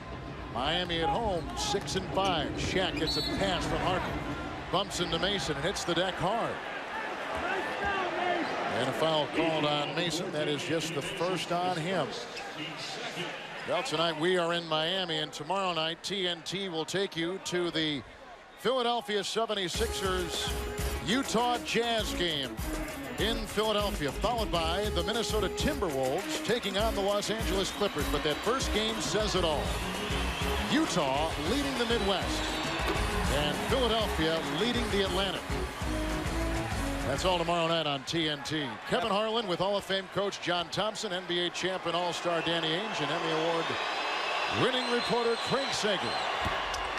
Miami at home, 6-5. Shaq gets a pass from Harden. Bumps into Mason and hits the deck hard. And a foul called on Mason. That is just the first on him. Well, tonight we are in Miami, and tomorrow night TNT will take you to the Philadelphia 76ers Utah Jazz game in Philadelphia, followed by the Minnesota Timberwolves taking on the Los Angeles Clippers. But that first game says it all. Utah leading the Midwest, and Philadelphia leading the Atlantic. That's all tomorrow night on TNT. Kevin Harlan with Hall of Fame coach John Thompson, NBA champ and All-Star Danny Ainge, and Emmy Award-winning reporter Craig Sager.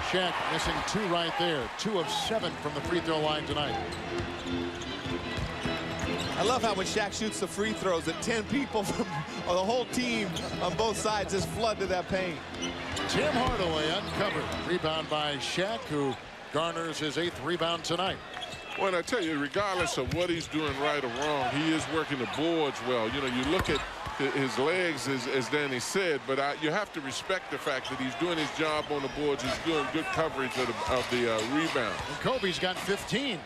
Shaq missing 2 right there. 2 of 7 from the free throw line tonight. I love how when Shaq shoots the free throws that 10 people from the whole team on both sides just flood to that paint. Tim Hardaway uncovered. Rebound by Shaq, who garners his 8th rebound tonight. Well, and I tell you, regardless of what he's doing right or wrong, he is working the boards well. You know, you look at his legs, as Danny said, but you have to respect the fact that he's doing his job on the boards. He's doing good coverage of the rebound. And Kobe's got 15.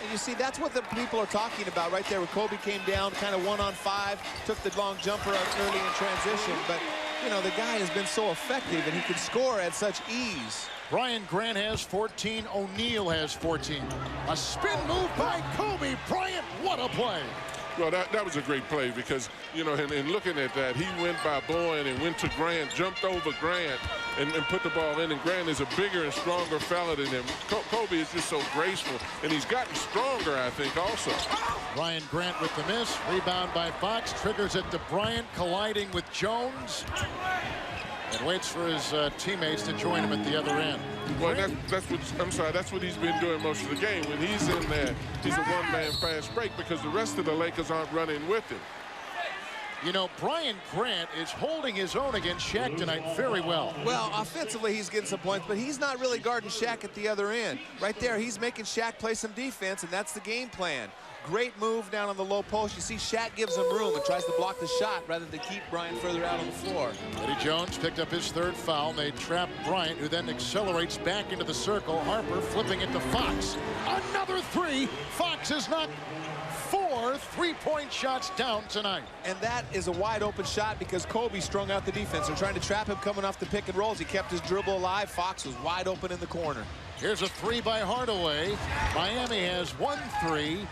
And you see, that's what the people are talking about right there, where Kobe came down kind of 1-on-5, took the long jumper out early in transition. But, you know, the guy has been so effective, and he can score at such ease. Bryant Grant has 14. O'Neal has 14. A spin move by Kobe Bryant. What a play. Well, that was a great play because, you know, in looking at that, he went by Bowen and went to Grant, jumped over Grant, and put the ball in. And Grant is a bigger and stronger fella than him. Kobe is just so graceful, and he's gotten stronger, I think, also. Bryant Grant with the miss. Rebound by Fox. Triggers it to Bryant, colliding with Jones. And waits for his teammates to join him at the other end. Well, that's what he's been doing most of the game. When he's in there, he's a one-man fast break because the rest of the Lakers aren't running with him. You know, Bryant Grant is holding his own against Shaq tonight very well. Well, offensively, he's getting some points, but he's not really guarding Shaq at the other end. Right there, he's making Shaq play some defense, and that's the game plan. Great move down on the low post. You see Shaq gives him room and tries to block the shot rather than keep Bryant further out on the floor. Eddie Jones picked up his 3rd foul. They trap Bryant, who then accelerates back into the circle. Harper flipping it to Fox. Another 3. Fox has knocked 4 3-point shots down tonight. And that is a wide open shot because Kobe strung out the defense. They're trying to trap him coming off the pick and rolls. He kept his dribble alive. Fox was wide open in the corner. Here's a 3 by Hardaway. Miami has 1 3.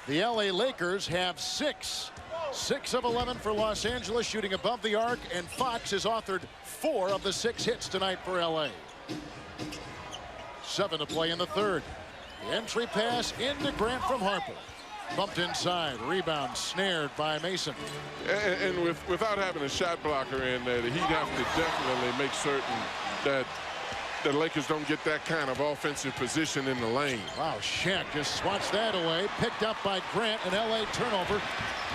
The LA Lakers have 6. 6 of 11 for Los Angeles, shooting above the arc, and Fox has authored 4 of the 6 hits tonight for LA. 7 to play in the 3rd. The entry pass into Grant from Harper. Bumped inside, rebound snared by Mason. And without having a shot blocker in there, he'd have to definitely make certain that the Lakers don't get that kind of offensive position in the lane. Wow, Shaq just swats that away. Picked up by Grant, an LA turnover.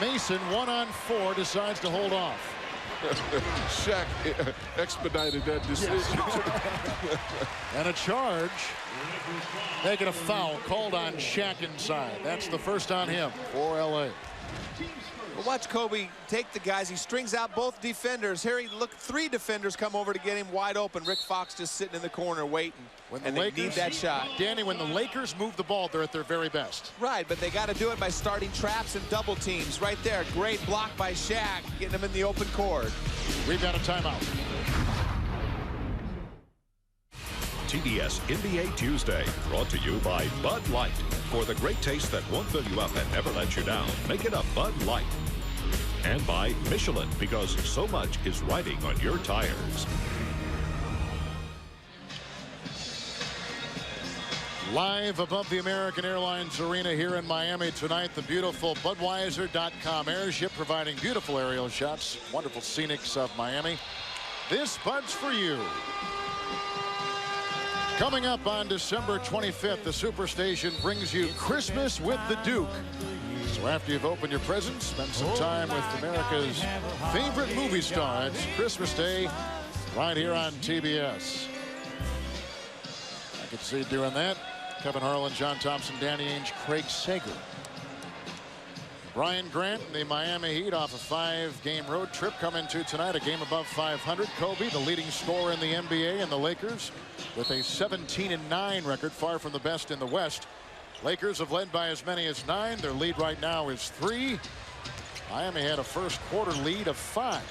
Mason, 1-on-4, decides to hold off. Shaq expedited that decision. Yes. And a charge. Making a foul called on Shaq inside. That's the first on him for LA. Well, watch Kobe take the guys. He strings out both defenders. Here, look, 3 defenders come over to get him wide open. Rick Fox just sitting in the corner waiting. And they need that shot. Danny, when the Lakers move the ball, they're at their very best. Right, but they got to do it by starting traps and double teams. Right there, great block by Shaq, getting him in the open court. We've got a timeout. TBS NBA Tuesday, brought to you by Bud Light. For the great taste that won't fill you up and never let you down, make it a Bud Light. And by Michelin, because so much is riding on your tires. Live above the American Airlines Arena here in Miami tonight, the beautiful Budweiser.com airship providing beautiful aerial shots, wonderful scenics of Miami. This Bud's for you. Coming up on December 25th, the Superstation brings you Christmas with the Duke. So after you've opened your presents, spend some time with America's favorite movie star. It's Christmas Day right here on TBS. I could see doing that. Kevin Harlan, John Thompson, Danny Ainge, Craig Sager. Bryant Grant and the Miami Heat off a 5-game road trip coming to tonight, a game above 500. Kobe, the leading scorer in the NBA, and the Lakers with a 17-9 record, far from the best in the West. Lakers have led by as many as 9. Their lead right now is 3. Miami had a first quarter lead of 5.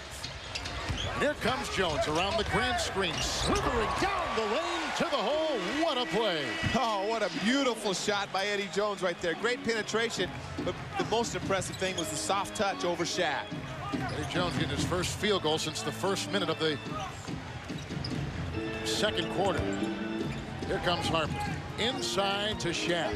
And here comes Jones around the Grant screen, slithering down the lane to the hole. What a play. Oh, what a beautiful shot by Eddie Jones right there. Great penetration, but the most impressive thing was the soft touch over Shaq. Eddie Jones getting his first field goal since the first minute of the second quarter. Here comes Harper. Inside to Shaq.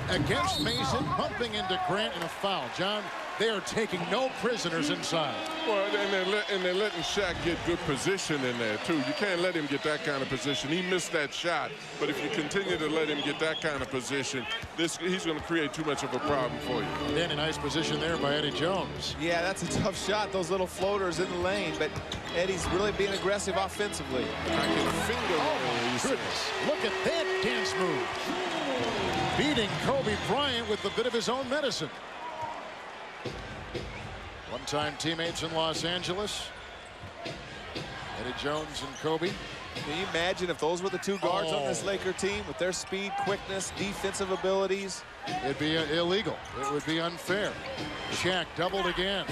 Against Mason, bumping into Grant in a foul. John, they are taking no prisoners inside. Well, and they're letting Shaq get good position in there, too. You can't let him get that kind of position. He missed that shot, but if you continue to let him get that kind of position, he's going to create too much of a problem for you. Danny, nice position there by Eddie Jones. Yeah, that's a tough shot, those little floaters in the lane, but Eddie's really being aggressive offensively. I can finger my goodness. Look at that dance move. Beating Kobe Bryant with a bit of his own medicine. One-time teammates in Los Angeles. Eddie Jones and Kobe. Can you imagine if those were the 2 guards on this Laker team with their speed, quickness, defensive abilities? It'd be illegal. It would be unfair. Shaq doubled again.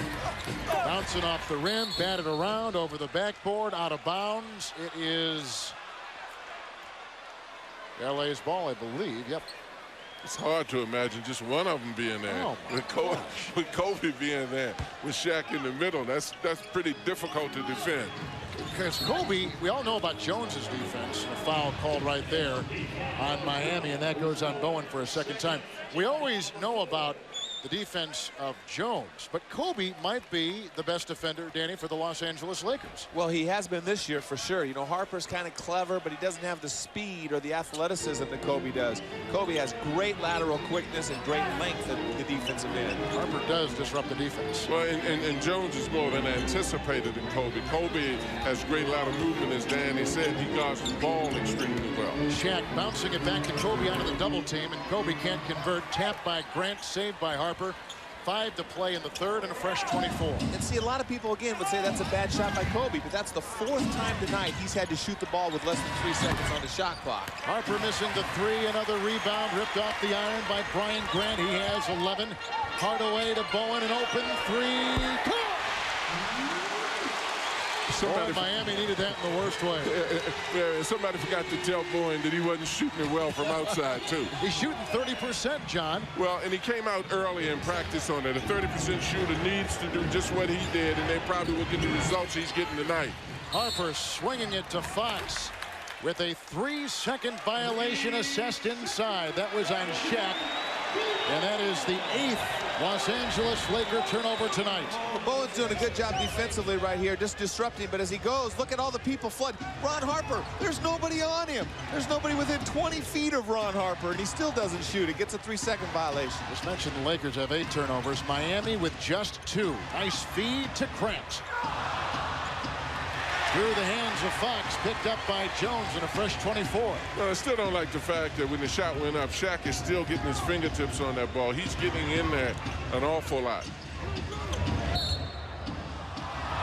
Bouncing off the rim, batted around over the backboard, out of bounds. It is LA's ball, I believe. Yep. It's hard to imagine just one of them being there. Oh with Kobe being there, with Shaq in the middle, that's pretty difficult to defend. Because Kobe, we all know about Jones's defense, and a foul called right there on Miami, and that goes on Bowen for a second time. We always know about the defense of Jones, but Kobe might be the best defender, Danny, for the Los Angeles Lakers. Well, he has been this year for sure. You know, Harper's kind of clever, but he doesn't have the speed or the athleticism that Kobe does. Kobe has great lateral quickness and great length at the defensive end. Harper does disrupt the defense. Well, and Jones is more than anticipated in Kobe. Kobe has great lateral movement, as Danny said. He guards the ball extremely well. Shaq bouncing it back to Kobe out of the double team, and Kobe can't convert. Tapped by Grant, saved by Harper. 5 to play in the third and a fresh 24. And see, a lot of people again would say that's a bad shot by Kobe, but that's the 4th time tonight he's had to shoot the ball with less than 3 seconds on the shot clock. Harper missing the 3, another rebound ripped off the iron by Bryant Grant. He has 11. Hardaway to Bowen, an open 3. Miami needed that in the worst way. Somebody forgot to tell Bowen that he wasn't shooting it well from outside, too. He's shooting 30%, John. Well, and he came out early in practice on it. A 30% shooter needs to do just what he did, and they probably will get the results he's getting tonight. Harper swinging it to Fox with a 3-second violation assessed inside. That was on Shaq. And that is the 8th Los Angeles Laker turnover tonight. Well, Bowen's doing a good job defensively right here, just disrupting. But as he goes, look at all the people flood. Ron Harper, there's nobody on him. There's nobody within 20 feet of Ron Harper, and he still doesn't shoot. It gets a 3-second violation. Just mentioned the Lakers have 8 turnovers. Miami with just 2. Nice feed to Grant. Through the hands of Fox, picked up by Jones and a fresh 24. Well, I still don't like the fact that when the shot went up, Shaq is still getting his fingertips on that ball. He's getting in there an awful lot.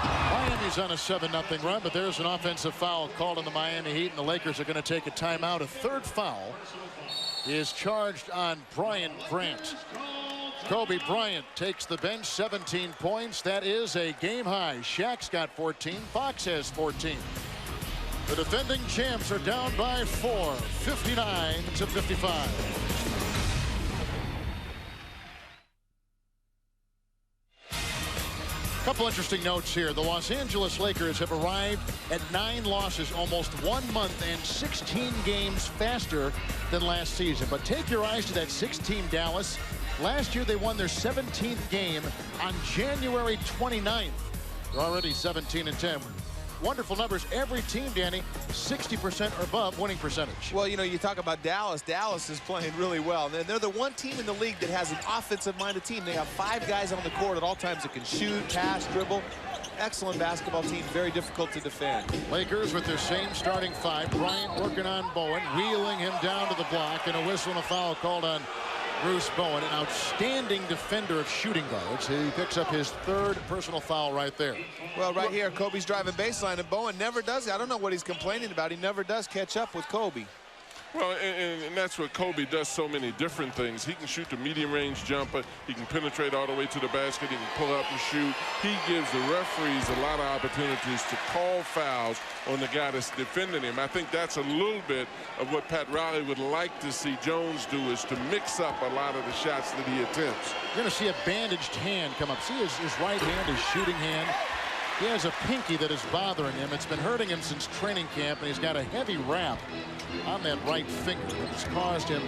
Miami's on a 7-0 run, but there's an offensive foul called on the Miami Heat, and the Lakers are going to take a timeout. A third foul is charged on Bryant Grant. Kobe Bryant takes the bench, 17 points. That is a game high. Shaq's got 14. Fox has 14. The defending champs are down by 4, 59-55. Couple interesting notes here. The Los Angeles Lakers have arrived at 9 losses, almost 1 month and 16 games faster than last season. But take your eyes to that 6-team Dallas. Last year they won their 17th game on January 29th. They're already 17-10. Wonderful numbers. Every team, Danny, 60% or above winning percentage. Well, you know, you talk about Dallas. Dallas is playing really well. They're the one team in the league that has an offensive-minded team. They have 5 guys on the court at all times that can shoot, pass, dribble. Excellent basketball team. Very difficult to defend. Lakers with their same starting 5. Bryant working on Bowen, wheeling him down to the block, and a whistle and a foul called on Bruce Bowen, an outstanding defender of shooting guards. He picks up his 3rd personal foul right there. Well, right here, Kobe's driving baseline, and Bowen never does it. I don't know what he's complaining about. He never does catch up with Kobe. Well, and that's what Kobe does, so many different things. He can shoot the medium-range jumper. He can penetrate all the way to the basket. He can pull up and shoot. He gives the referees a lot of opportunities to call fouls on the guy that's defending him. I think that's a little bit of what Pat Riley would like to see Jones do, is to mix up a lot of the shots that he attempts. You're going to see a bandaged hand come up. See his right hand, his shooting hand. He has a pinky that is bothering him. It's been hurting him since training camp, and he's got a heavy wrap on that right finger. It's caused him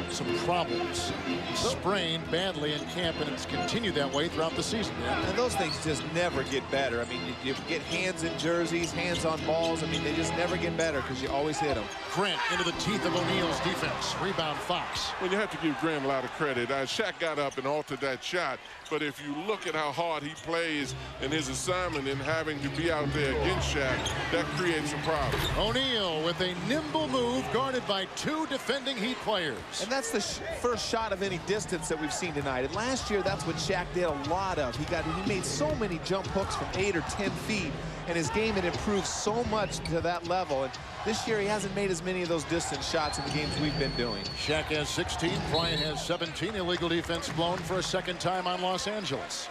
some problems. He sprained badly in camp, and it's continued that way throughout the season. And those things just never get better. I mean, you get hands in jerseys, hands on balls. I mean, they just never get better because you always hit them. Grant into the teeth of O'Neal's defense. Rebound Fox. Well, you have to give Grant a lot of credit. Shaq got up and altered that shot. But if you look at how hard he plays in his assignment and having to be out there against Shaq, that creates a problem. O'Neal with a nimble move guarded by 2 defending Heat players. And that's the first shot of any distance that we've seen tonight. And last year, that's what Shaq did a lot of. He made so many jump hooks from 8 or 10 feet. And his game had improved so much to that level. And this year, he hasn't made as many of those distance shots in the games we've been doing. Shaq has 16. Bryant has 17. Illegal defense blown for a 2nd time on Los Angeles.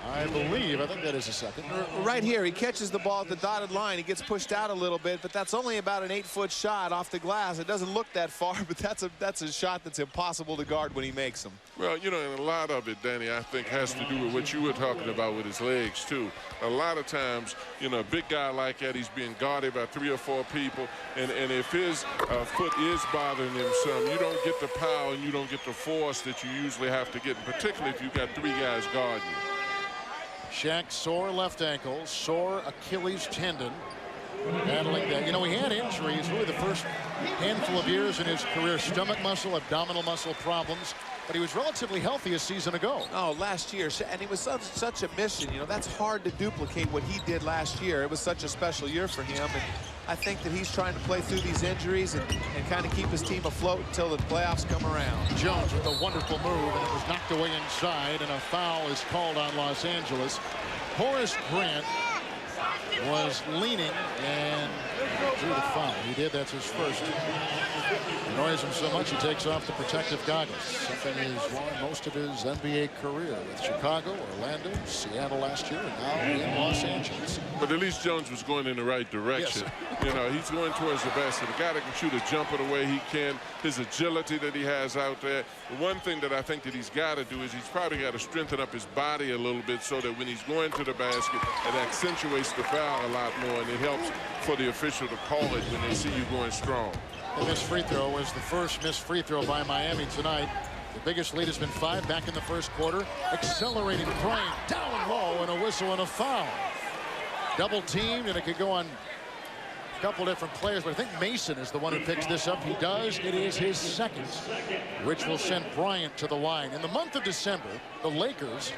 I think that is a 2nd. Right here, he catches the ball at the dotted line. He gets pushed out a little bit, but that's only about an 8-foot shot off the glass. It doesn't look that far, but that's a shot that's impossible to guard when he makes them. Well, you know, and a lot of it, Danny, I think has to do with what you were talking about with his legs, too. A lot of times, you know, a big guy like that, he's being guarded by 3 or 4 people, and if his foot is bothering him some, you don't get the power and you don't get the force that you usually have to get, and particularly if you've got 3 guys guarding you. Shaq sore left ankle, sore Achilles tendon. Battling that. You know, he had injuries really the first handful of years in his career. Stomach muscle, abdominal muscle problems. But he was relatively healthy a season ago. Oh, last year. And he was such a mission. You know, that's hard to duplicate what he did last year. It was such a special year for him. And I think that he's trying to play through these injuries and kind of keep his team afloat until the playoffs come around. Jones with a wonderful move, and it was knocked away inside, and a foul is called on Los Angeles. Horace Grant was leaning and drew the foul. He did. That's his first. Annoys him so much he takes off the protective goggles. Something he's won most of his NBA career with Chicago, Orlando, Seattle last year, and now in Los Angeles. But at least Jones was going in the right direction. Yes. You know, he's going towards the basket. The guy that can shoot a jumper the way he can, his agility that he has out there. The one thing that I think that he's got to do is he's probably got to strengthen up his body a little bit so that when he's going to the basket, it accentuates the foul a lot more, and it helps for the official to call it when they see you going strong. The missed free throw was the first missed free throw by Miami tonight. The biggest lead has been 5 back in the first quarter. Accelerating Bryant down low, and a whistle and a foul. Double teamed, and it could go on a couple different players, but I think Mason is the one who picks this up. He does. It is his 2nd, which will send Bryant to the line. In the month of December, the Lakers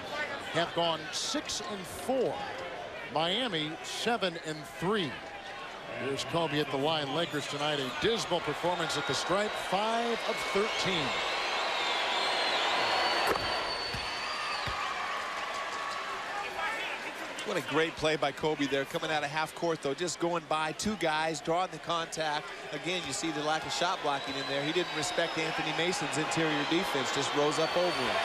have gone 6-4 Miami 7-3. Here's Kobe at the line. Lakers tonight, a dismal performance at the stripe, 5 of 13. What a great play by Kobe there, coming out of half court, though, just going by two guys, drawing the contact. Again, you see the lack of shot blocking in there. He didn't respect Anthony Mason's interior defense, just rose up over him.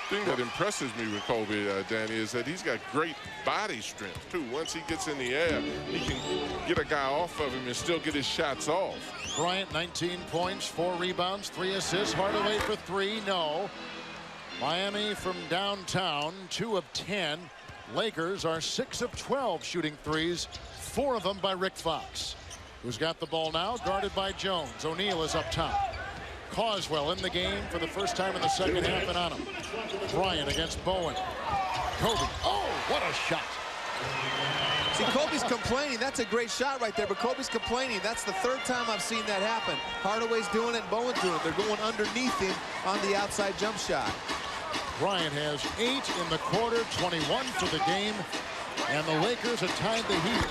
The thing that impresses me with Kobe, Danny, is that he's got great body strength, too. Once he gets in the air, he can get a guy off of him and still get his shots off. Bryant, 19 points, 4 rebounds, 3 assists. Hardaway for 3, no. Miami from downtown, 2 of 10. Lakers are 6 of 12 shooting threes, 4 of them by Rick Fox, who's got the ball now, guarded by Jones. O'Neal is up top. Causwell in the game for the first time in the second half and on him. Bryant against Bowen. Kobe. Oh, what a shot. See, Kobe's complaining. That's a great shot right there, but Kobe's complaining. That's the third time I've seen that happen. Hardaway's doing it and Bowen's doing it. They're going underneath him on the outside jump shot. Bryant has 8 in the quarter, 21 for the game, and the Lakers have tied the Heat.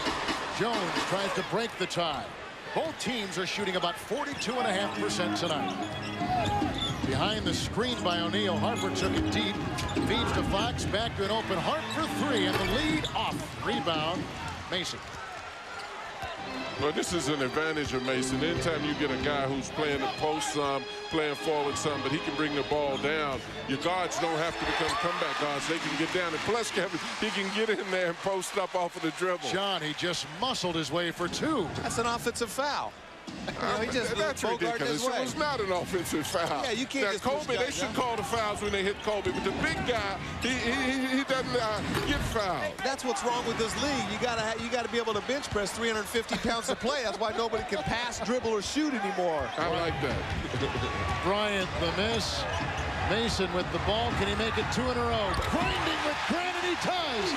Jones tries to break the tie. Both teams are shooting about 42.5% tonight. Behind the screen by O'Neal, Harper took it deep, feeds to Fox, back to an open Hart for 3, and the lead off. Rebound, Mason. Well, this is an advantage of Mason. Anytime you get a guy who's playing the post some, playing forward some, but he can bring the ball down, your guards don't have to become comeback guards. They can get down. And plus, Kevin, he can get in there and post up off of the dribble. John, he just muscled his way for 2. That's an offensive foul. He just that's ridiculous. It was not an offensive foul. Yeah, you can't now, just Kobe, they should call the fouls when they hit Kobe, but the big guy, he doesn't get fouled. That's what's wrong with this league. You gotta be able to bench press 350 pounds to play. That's why nobody can pass, dribble, or shoot anymore. I like that. Bryant the miss. Mason with the ball. Can he make it 2 in a row? Grinding with Grant, and he ties.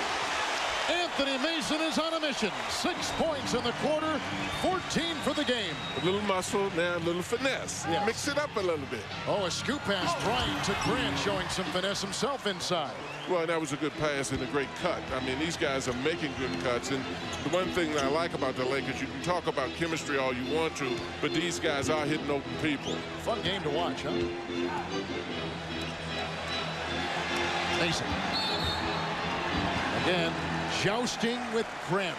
Anthony Mason is on a mission. 6 points in the quarter, 14 for the game. A little muscle, now a little finesse. Yes. Mix it up a little bit. Oh, a scoop pass. Bryant to Grant, showing some finesse himself inside. Well, that was a good pass and a great cut. I mean, these guys are making good cuts. And the one thing that I like about the Lakers, you can talk about chemistry all you want to, but these guys are hitting open people. Fun game to watch, huh? Mason. Again. Jousting with Grant.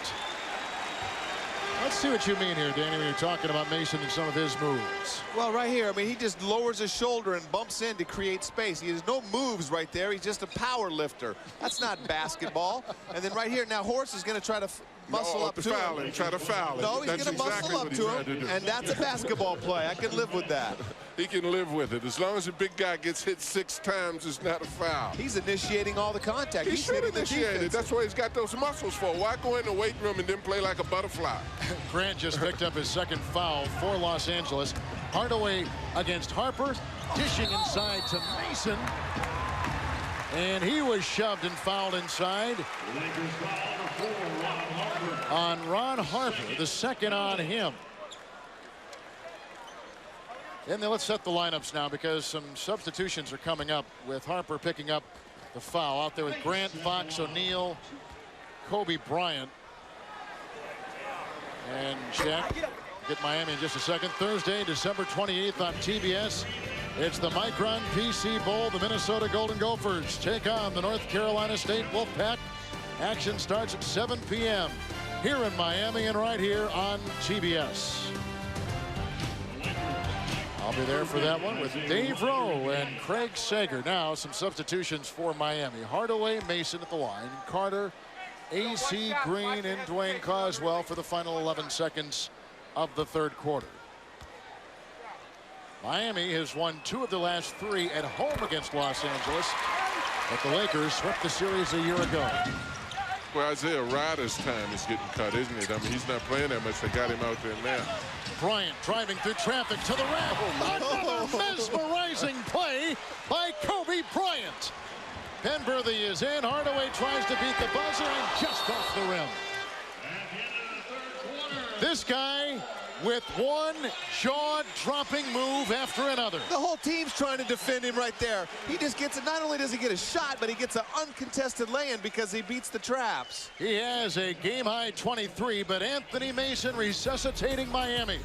Let's see what you mean here, Danny, when you're talking about Mason and some of his moves. Well, right here, I mean, he just lowers his shoulder and bumps in to create space. He has no moves right there. He's just a power lifter. That's not basketball. And then right here, now Horace is going to try to muscle up to him. Try to foul him. No, he's going to muscle up to him, and that's a basketball play. I can live with that. He can live with it. As long as the big guy gets hit 6 times, it's not a foul. He's initiating all the contact. He should initiate it. That's what he's got those muscles for. Why go in the weight room and then play like a butterfly? Grant just picked up his second foul for Los Angeles. Hardaway against Harper, dishing inside to Mason. And he was shoved and fouled inside on Ron Harper, the second on him. And then let's set the lineups now, because some substitutions are coming up, with Harper picking up the foul. Out there with Grant, Fox, O'Neal, Kobe Bryant, and Shaq. Get Miami in just a second. Thursday, December 28th on TBS. It's the Micron PC Bowl. The Minnesota Golden Gophers take on the North Carolina State Wolfpack. Action starts at 7 p.m. here in Miami and right here on TBS. I'll be there for that one with Dave Rowe and Craig Sager. Now some substitutions for Miami. Hardaway, Mason at the line. Carter, A.C. Green, and Dwayne Causwell for the final 11 seconds of the third quarter. Miami has won 2 of the last 3 at home against Los Angeles, but the Lakers swept the series a year ago. Well, Isaiah Ryder's time is getting cut, isn't it? I mean, he's not playing that much. They got him out there now. Bryant driving through traffic to the rim. Another mesmerizing play by Kobe Bryant. Penberthy is in. Hardaway tries to beat the buzzer and just off the rim. This guy with one jaw-dropping move after another. The whole team's trying to defend him right there. He just gets it. Not only does he get a shot, but he gets an uncontested lay-in because he beats the traps. He has a game-high 23, but Anthony Mason resuscitating Miami.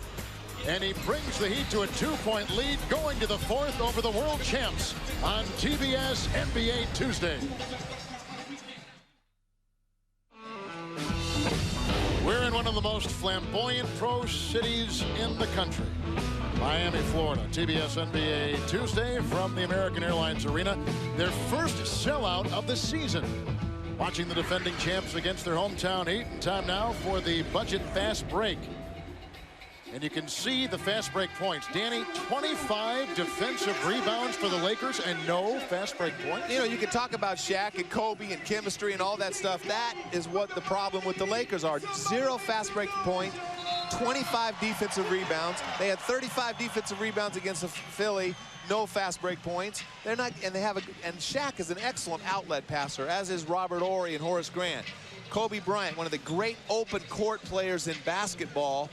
And he brings the Heat to a 2-point lead going to the fourth over the world champs on TBS NBA Tuesday. We're in one of the most flamboyant pro cities in the country. Miami, Florida. TBS NBA Tuesday from the American Airlines Arena. Their first sellout of the season. Watching the defending champs against their hometown Heat. And time now for the budget fast break. And you can see the fast break points. Danny, 25 defensive rebounds for the Lakers and no fast break points. You know, you can talk about Shaq and Kobe and chemistry and all that stuff. That is what the problem with the Lakers are. 0 fast break point, 25 defensive rebounds. They had 35 defensive rebounds against Philly. No fast break points. They're not, and they have and Shaq is an excellent outlet passer, as is Robert Horry and Horace Grant. Kobe Bryant, one of the great open court players in basketball.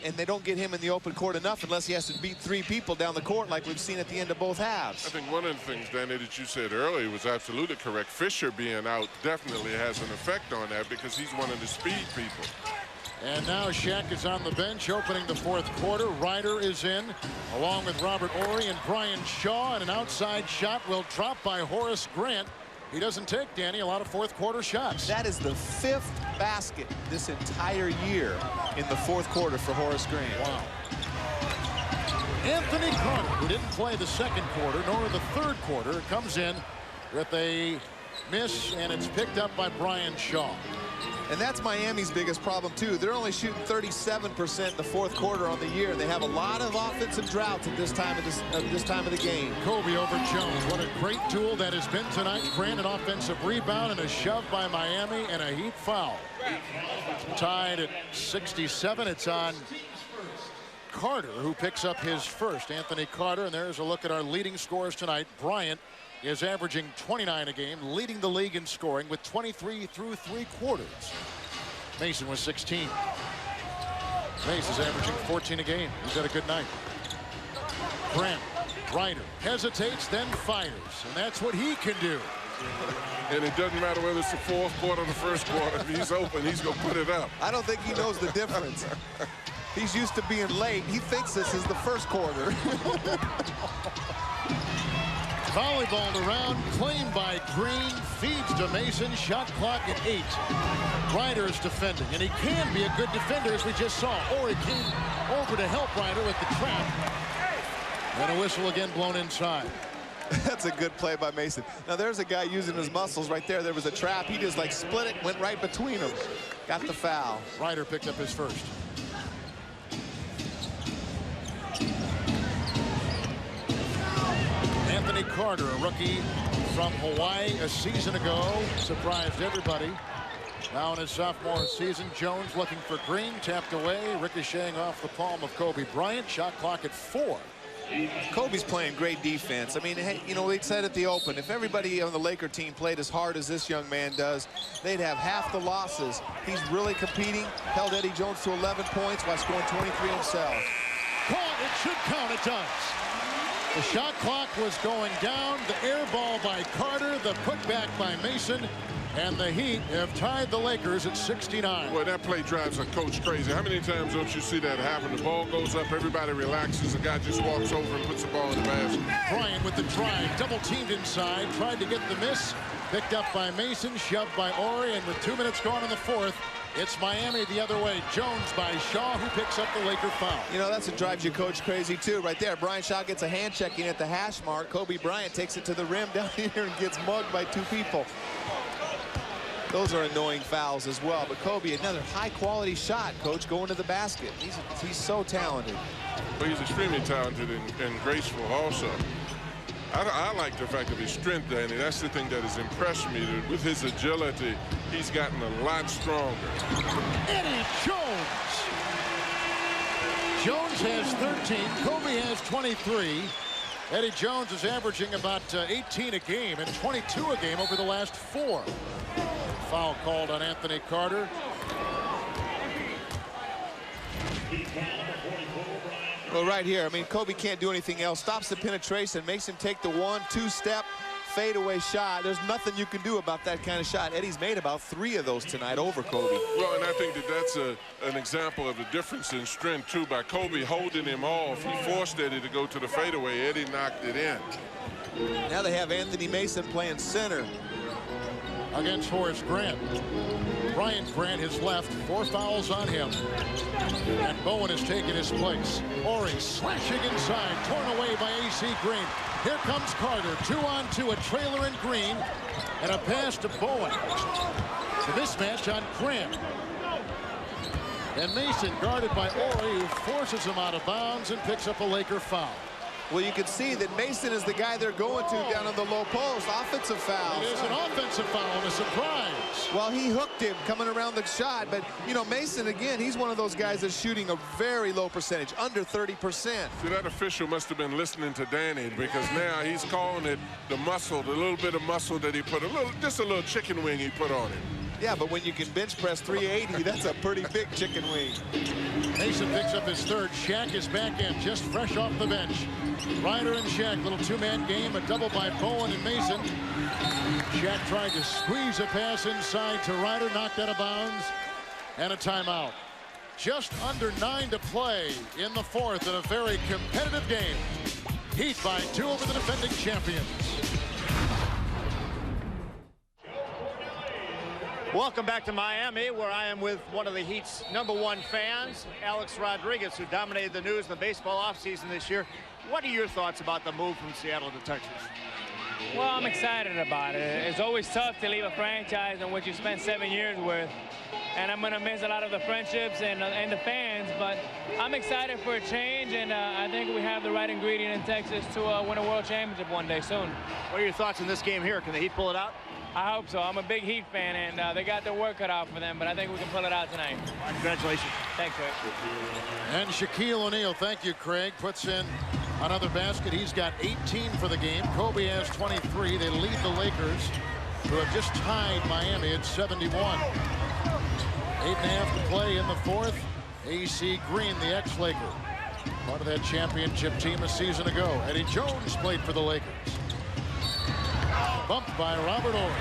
And they don't get him in the open court enough unless he has to beat 3 people down the court like we've seen at the end of both halves. I think one of the things, Danny, that you said earlier was absolutely correct. Fisher being out definitely has an effect on that because he's one of the speed people. And now Shaq is on the bench opening the fourth quarter. Ryder is in along with Robert Horry and Bryant Shaw, and an outside shot will drop by Horace Grant. He doesn't take, Danny, a lot of fourth quarter shots. That is the 5th basket this entire year in the fourth quarter for Horace Grant. Wow. Anthony Carter, who didn't play the second quarter nor the third quarter, comes in with a miss, and it's picked up by Bryant Shaw. And that's Miami's biggest problem, too. They're only shooting 37% in the fourth quarter on the year. They have a lot of offensive droughts at this time of the game. Kobe over Jones. What a great duel that has been tonight. Grant, an offensive rebound and a shove by Miami and a Heat foul. Tied at 67. It's on Carter, who picks up his first. Anthony Carter, and there's a look at our leading scorers tonight. Bryant is averaging 29 a game, leading the league in scoring with 23 through 3 quarters. Mason was 16. Mace is averaging 14 a game. He's had a good night. Grant, Ryder hesitates, then fires, and that's what he can do. And it doesn't matter whether it's the fourth quarter or the first quarter. If he's open, he's going to put it up. I don't think he knows the difference. He's used to being late. He thinks this is the first quarter. Volleyballed around, claimed by Green, feeds to Mason, shot clock at 8. Ryder is defending, and he can be a good defender, as we just saw. Or he came over to help Ryder with the trap. And a whistle again blown inside. That's a good play by Mason. Now there's a guy using his muscles right there. There was a trap. He just like split it, went right between them. Got the foul. Ryder picked up his first. Anthony Carter, a rookie from Hawaii a season ago, surprised everybody. Now in his sophomore season, Jones looking for Green, tapped away, ricocheting off the palm of Kobe Bryant. Shot clock at 4. Kobe's playing great defense. I mean, hey, you know, they said at the Open, if everybody on the Laker team played as hard as this young man does, they'd have half the losses. He's really competing, held Eddie Jones to 11 points while scoring 23 himself. Caught, it should count, it does. The shot clock was going down. The air ball by Carter, the putback by Mason, and the Heat have tied the Lakers at 69. Boy, that play drives a coach crazy. How many times don't you see that happen? The ball goes up, everybody relaxes, the guy just walks over and puts the ball in the basket. Bryant with the drive, double teamed inside, tried to get the miss, picked up by Mason, shoved by Horry, and with 2 minutes gone in the fourth, it's Miami the other way. Jones by Shaw, who picks up the Laker foul. You know, that's what drives your coach crazy, too. Right there, Bryant Shaw gets a hand check in at the hash mark. Kobe Bryant takes it to the rim down here and gets mugged by 2 people. Those are annoying fouls as well. But Kobe, another high-quality shot, Coach, going to the basket. He's so talented. But he's extremely talented and graceful also. I like the fact of his strength, Danny. That's the thing that has impressed me. That with his agility, he's gotten a lot stronger. Eddie Jones. Jones has 13. Kobe has 23. Eddie Jones is averaging about 18 a game and 22 a game over the last 4. Foul called on Anthony Carter. Well, right here, I mean, Kobe can't do anything else. Stops the penetration, makes him take the 1-2 step fadeaway shot. There's nothing you can do about that kind of shot. Eddie's made about 3 of those tonight over Kobe. Well, and I think that that's an example of the difference in strength, too. By Kobe holding him off, he forced Eddie to go to the fadeaway. Eddie knocked it in. Now they have Anthony Mason playing center against Horace Grant. Bryant Grant is left, 4 fouls on him. And Bowen has taken his place. Ori slashing inside, torn away by A.C. Green. Here comes Carter, 2-on-2, a trailer in Green, and a pass to Bowen. The mismatch on Grant. And Mason guarded by Ori, who forces him out of bounds and picks up a Laker foul. Well, you can see that Mason is the guy they're going to down on the low post. Offensive foul. It is an offensive foul and a surprise. Well, he hooked him coming around the shot. But, you know, Mason, again, he's one of those guys that's shooting a very low percentage, under 30%. See, that official must have been listening to Danny, because now he's calling it the muscle, the little bit of muscle that he put, just a little chicken wing he put on him. Yeah, but when you can bench press 380, that's a pretty big chicken wing. Mason picks up his 3rd. Shaq is back in, just fresh off the bench. Ryder and Shaq, little 2-man game, a double by Bowen and Mason. Shaq tried to squeeze a pass inside to Ryder, knocked out of bounds, and a timeout. Just under 9 to play in the 4th in a very competitive game. Heat by 2 over the defending champions. Welcome back to Miami, where I am with one of the Heat's #1 fans, Alex Rodriguez, who dominated the news in the baseball offseason this year. What are your thoughts about the move from Seattle to Texas? Well, I'm excited about it. It's always tough to leave a franchise in which you spent 7 years with, and I'm going to miss a lot of the friendships and the fans, but I'm excited for a change, and I think we have the right ingredient in Texas to win a world championship one day soon. What are your thoughts on this game here? Can the Heat pull it out? I hope so. I'm a big Heat fan, and they got their work cut out for them, but I think we can pull it out tonight. Congratulations. Thanks, Craig. And Shaquille O'Neal, thank you, Craig, puts in another basket. He's got 18 for the game. Kobe has 23. They lead the Lakers, who have just tied Miami at 71. 8.5 to play in the 4th. A.C. Green, the ex-Laker, part of that championship team a season ago. Eddie Jones played for the Lakers. Bumped by Robert Horry.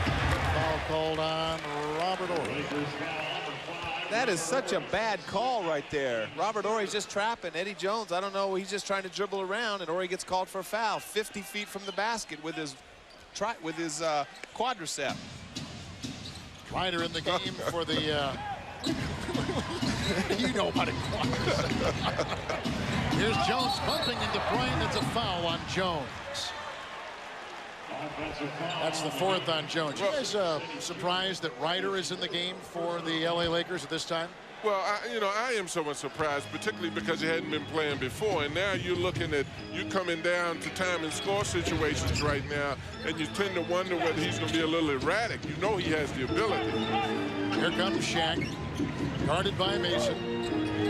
Foul called on Robert Horry. That is such a bad call right there. Robert Horry's just trapping Eddie Jones. I don't know. He's just trying to dribble around, and Horry gets called for a foul 50 feet from the basket with his quadricep. Ryder in the game for the. You know about it. Here's Jones bumping into Bryant. It's a foul on Jones. That's the 4th on Jones. You guys surprised that Ryder is in the game for the LA Lakers at this time? Well, I am somewhat surprised, particularly because he hadn't been playing before, and now you're looking at you coming down to time and score situations right now, and you tend to wonder whether he's going to be a little erratic. You know he has the ability. Here comes Shaq, guarded by Mason.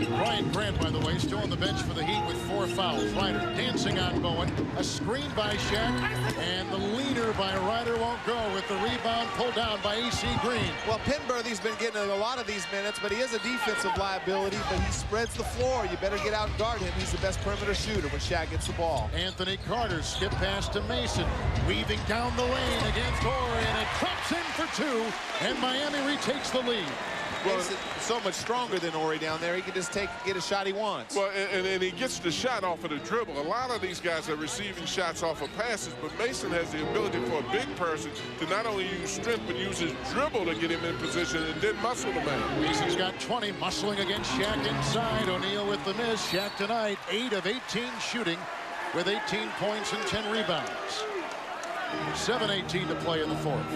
Bryant Grant, by the way, still on the bench for the Heat with 4 fouls. Ryder dancing on Bowen. A screen by Shaq, and the leader by Ryder won't go with the rebound pulled down by A.C. Green. Well, Penberthy's been getting a lot of these minutes, but he is a defensive liability, but he spreads the floor. You better get out and guard him. He's the best perimeter shooter when Shaq gets the ball. Anthony Carter skip pass to Mason, weaving down the lane against Horry, and it drops in for 2, and Miami retakes the lead. Well, so much stronger than Horry down there. He can just get a shot he wants. Well, and he gets the shot off of the dribble. A lot of these guys are receiving shots off of passes, but Mason has the ability for a big person to not only use strength, but use his dribble to get him in position and then muscle the man. Mason's got 20, muscling against Shaq inside. O'Neal with the miss. Shaq tonight, 8 of 18 shooting with 18 points and 10 rebounds. 7:18 to play in the 4th.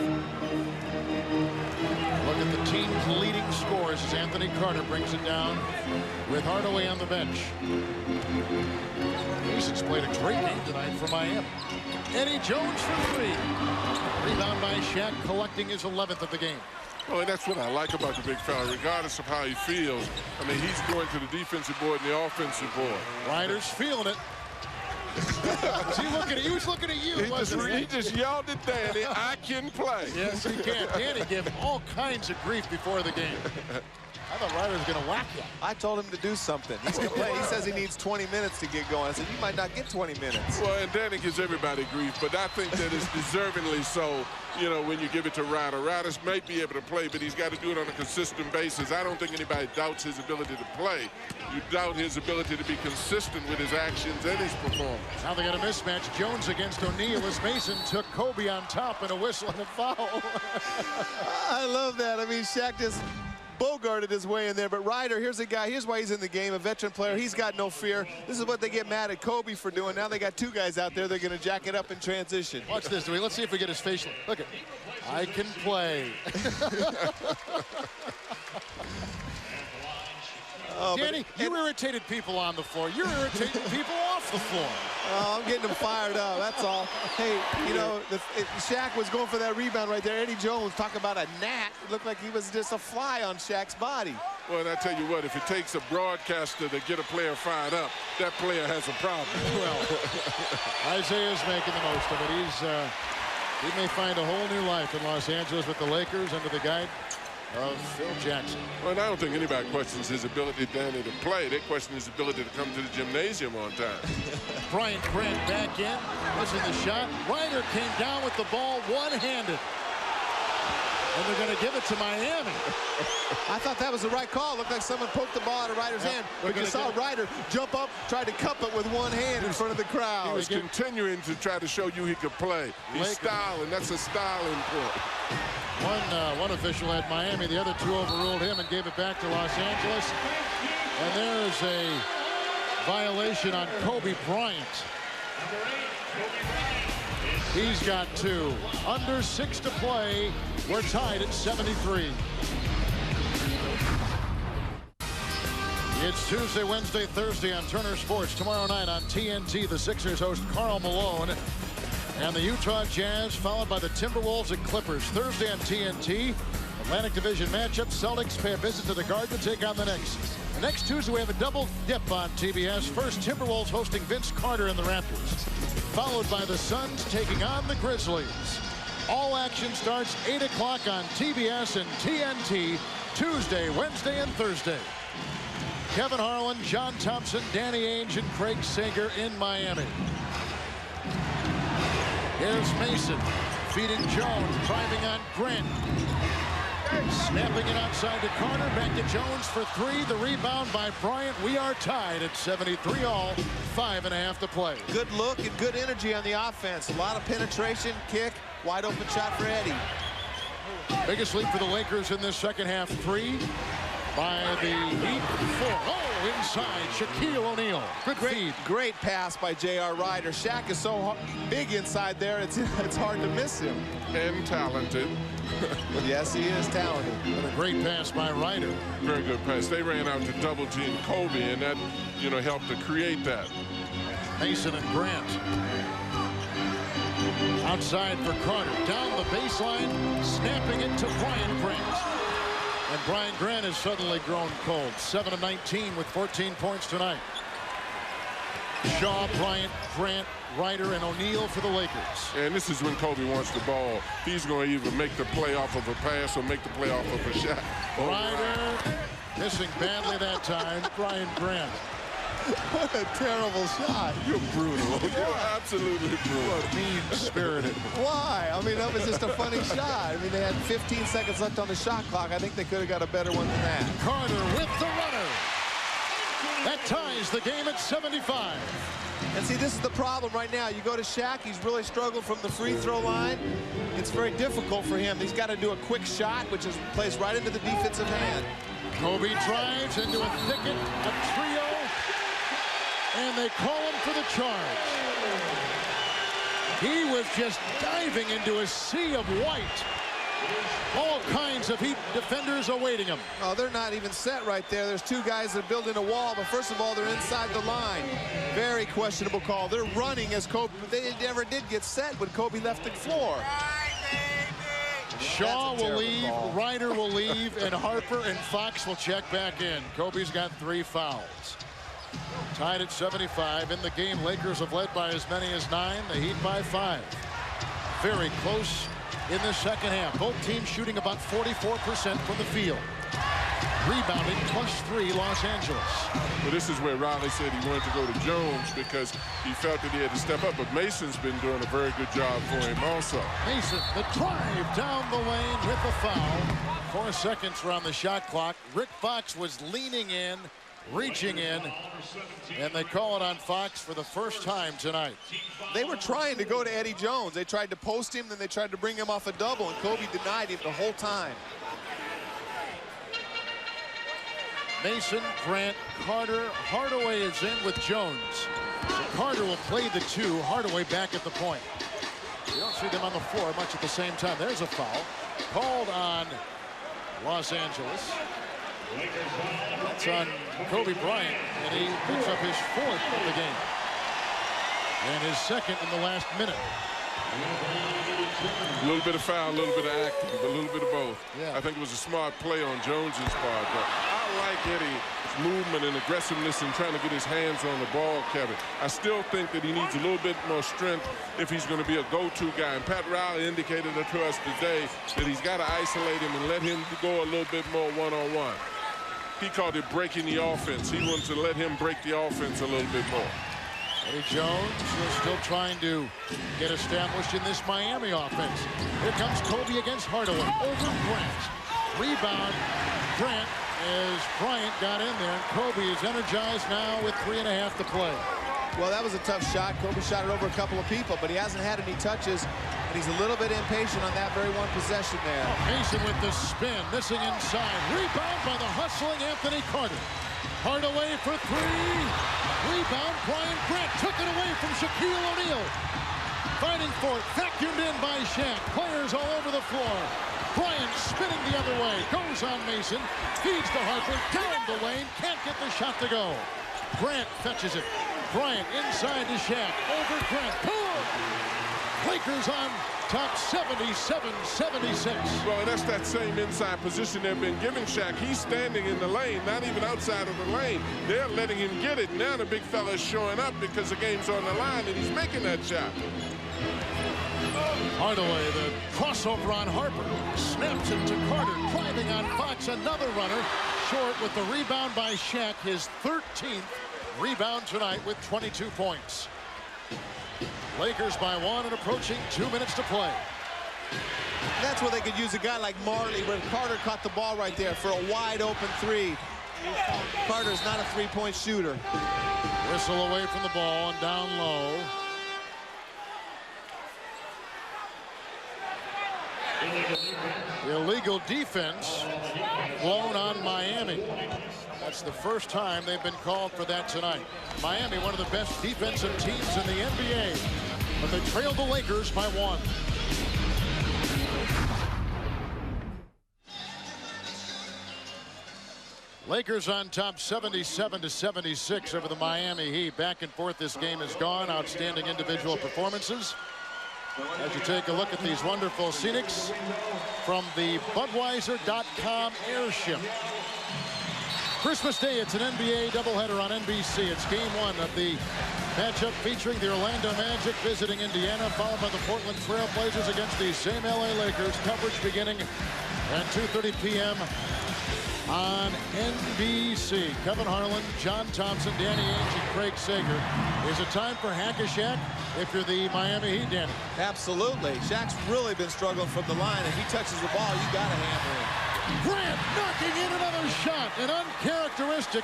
Look at the team's leading scores as Anthony Carter brings it down with Hardaway on the bench. Mason's played a great game tonight for Miami. Eddie Jones for 3. Rebound by Shaq, collecting his 11th of the game. Well, that's what I like about the big fella, regardless of how he feels. I mean, he's going to the defensive board and the offensive board. Ryder's feeling it. Was he looking at you? He was looking at you. He just yelled at Danny, I can play. Yes, he can. Danny gave all kinds of grief before the game. I thought Ryder was going to whack you. I told him to do something. He's complaining. He says he needs 20 minutes to get going. I said, you might not get 20 minutes. Well, and Danny gives everybody grief, but I think that it's deservingly so, you know, when you give it to Ryder. Ryder might be able to play, but he's got to do it on a consistent basis. I don't think anybody doubts his ability to play. You doubt his ability to be consistent with his actions and his performance. Now they got a mismatch. Jones against O'Neal as Mason took Kobe on top and a whistle and a foul. I love that. I mean, Shaq just bogarted his way in there, but Ryder, here's a guy, here's why he's in the game, a veteran player. He's got no fear. This is what they get mad at Kobe for doing. Now they got two guys out there. They're going to jack it up in transition. Watch this, Dewey. Let's see if we get his facial. Look at, I can play. Danny, you irritated people on the floor. You're irritating people off the floor. I'm getting them fired up, that's all. Hey, you know, Shaq was going for that rebound right there. Eddie Jones, talk about a gnat. It looked like he was just a fly on Shaq's body. Well, and I tell you what, if it takes a broadcaster to get a player fired up, that player has a problem. Well, Isaiah's making the most of it. He may find a whole new life in Los Angeles with the Lakers under the guide of Phil Jackson. Well, I don't think anybody questions his ability, Danny, to play. They question his ability to come to the gymnasium on time. Bryant back in, missing the shot. Ryder came down with the ball one-handed. And they're going to give it to Miami. I thought that was the right call. Looked like someone poked the ball out of Ryder's hand. But you saw Ryder jump up, tried to cup it with one hand in front of the crowd. He was continuing to try to show you he could play. He's styling. That's a styling point. One official had Miami. The other two overruled him and gave it back to Los Angeles. And there's a violation on Kobe Bryant. He's got two. Under 6 to play. We're tied at 73. It's Tuesday, Wednesday, Thursday on Turner Sports. Tomorrow night on TNT, the Sixers host Karl Malone and the Utah Jazz, followed by the Timberwolves and Clippers. Thursday on TNT, Atlantic Division matchup. Celtics pay a visit to the Garden to take on the Knicks. Next Tuesday, we have a double dip on TBS. First, Timberwolves hosting Vince Carter and the Raptors, followed by the Suns taking on the Grizzlies. All action starts 8 o'clock on TBS and TNT, Tuesday, Wednesday, and Thursday. Kevin Harlan, John Thompson, Danny Ainge, and Craig Sager in Miami. Here's Mason feeding Jones, driving on Grant. Snapping it outside to Carter, back to Jones for three. The rebound by Bryant. We are tied at 73 all, 5.5 to play. Good look and good energy on the offense. A lot of penetration, kick, wide open shot for Eddie. Biggest lead for the Lakers in this second half, 3 by the Heat, 4. Oh, inside, Shaquille O'Neal. Good feed. Great pass by J.R. Ryder. Shaq is so big inside there, it's hard to miss him. And talented. Yes, he is talented. And a great pass by Ryder. Very good pass. They ran out to double team Kobe, and that, you know, helped to create that. Mason and Grant. Outside for Carter. Down the baseline, snapping it to Bryant Grant. And Bryant Grant has suddenly grown cold. 7 of 19 with 14 points tonight. Shaw, Bryant, Grant, Ryder, and O'Neal for the Lakers. And this is when Kobe wants the ball. He's going to either make the play off of a pass or make the play off of a shot. Ryder missing badly that time. Bryant Grant. What a terrible shot. You're brutal. You're absolutely brutal. Mean-spirited. Why? I mean, that was just a funny shot. I mean, they had 15 seconds left on the shot clock. I think they could have got a better one than that. Carter with the runner. That ties the game at 75. And see, this is the problem right now. You go to Shaq, he's really struggled from the free throw line. It's very difficult for him. He's got to do a quick shot, which is plays right into the defensive hand. Kobe drives into a thicket, a trio, and they call him for the charge. He was just diving into a sea of white. All kinds of Heat defenders awaiting him. Oh, they're not even set right there. There's two guys that are building a wall, but first of all, they're inside the line. Very questionable call. They're running as Kobe. They never did get set when Kobe left the floor. Shaw will leave, Ryder will leave, and Harper and Fox will check back in. Kobe's got 3 fouls. Tied at 75. In the game, Lakers have led by as many as 9. The Heat by 5. Very close in the second half. Both teams shooting about 44% from the field. Rebounding +3 Los Angeles. Well, this is where Riley said he wanted to go to Jones because he felt that he had to step up. But Mason's been doing a very good job for him also. Mason, the drive down the lane with the foul. 4 seconds are on the shot clock. Rick Fox was leaning in, reaching in, and they call it on Fox for the first time tonight. They were trying to go to Eddie Jones. They tried to post him, then they tried to bring him off a double, and Kobe denied him the whole time. Mason, Grant, Carter, Hardaway is in with Jones. So Carter will play the 2, Hardaway back at the point. You don't see them on the floor much at the same time. There's a foul called on Los Angeles. That's on Kobe Bryant, and he picks up his 4th of the game. And his 2nd in the last minute. A little bit of foul, a little bit of acting, but a little bit of both. Yeah. I think it was a smart play on Jones's part. But I like Eddie's movement and aggressiveness and trying to get his hands on the ball, Kevin. I still think that he needs a little bit more strength if he's going to be a go-to guy. And Pat Riley indicated it to us today that he's got to isolate him and let him go a little bit more one-on-one. He called it breaking the offense. He wants to let him break the offense a little bit more. Eddie Jones is still trying to get established in this Miami offense. Here comes Kobe against Hardaway over Grant. Rebound, Grant, as Bryant got in there. And Kobe is energized now with 3.5 to play. Well, that was a tough shot. Kobe shot it over a couple of people, but he hasn't had any touches, and he's a little bit impatient on that very one possession there. Mason with the spin, missing inside. Rebound by the hustling Anthony Carter. Hardaway for 3. Rebound, Bryant. Grant took it away from Shaquille O'Neal. Fighting for it, vacuumed in by Shaq. Players all over the floor. Bryant spinning the other way. Goes on Mason. Feeds to Harper. Down the lane. Can't get the shot to go. Grant fetches it. Bryant inside to Shaq. Over Grant. Boom! Lakers on top 77-76. Well, that's that same inside position they've been giving Shaq. He's standing in the lane, not even outside of the lane. They're letting him get it. Now the big fella's showing up because the game's on the line, and he's making that shot. Hardaway, the crossover on Harper. Snaps it to Carter. Driving on Fox. Another runner. Short with the rebound by Shaq. His 13th rebound tonight with 22 points. Lakers by 1 and approaching 2 minutes to play. That's where they could use a guy like Marley, where Carter caught the ball right there for a wide open 3. Carter's not a 3-point shooter. Whistle away from the ball and down low. Illegal defense blown on Miami. That's the first time they've been called for that tonight. Miami, one of the best defensive teams in the NBA, but they trailed the Lakers by 1. Lakers on top 77-76 over the Miami Heat. Back and forth this game has gone. Outstanding individual performances. As you take a look at these wonderful scenics from the Budweiser.com airship. Christmas Day, it's an NBA doubleheader on NBC. It's game 1 of the matchup featuring the Orlando Magic visiting Indiana, followed by the Portland Trail Blazers against the same LA Lakers. Coverage beginning at 2:30 p.m. on NBC. Kevin Harlan, John Thompson, Danny Ainge, and Craig Sager. Is it time for Hack-a-Shaq if you're the Miami Heat, Danny? Absolutely. Shaq's really been struggling from the line. If he touches the ball, you got to hammer him. Grant knocking in another shot. An uncharacteristic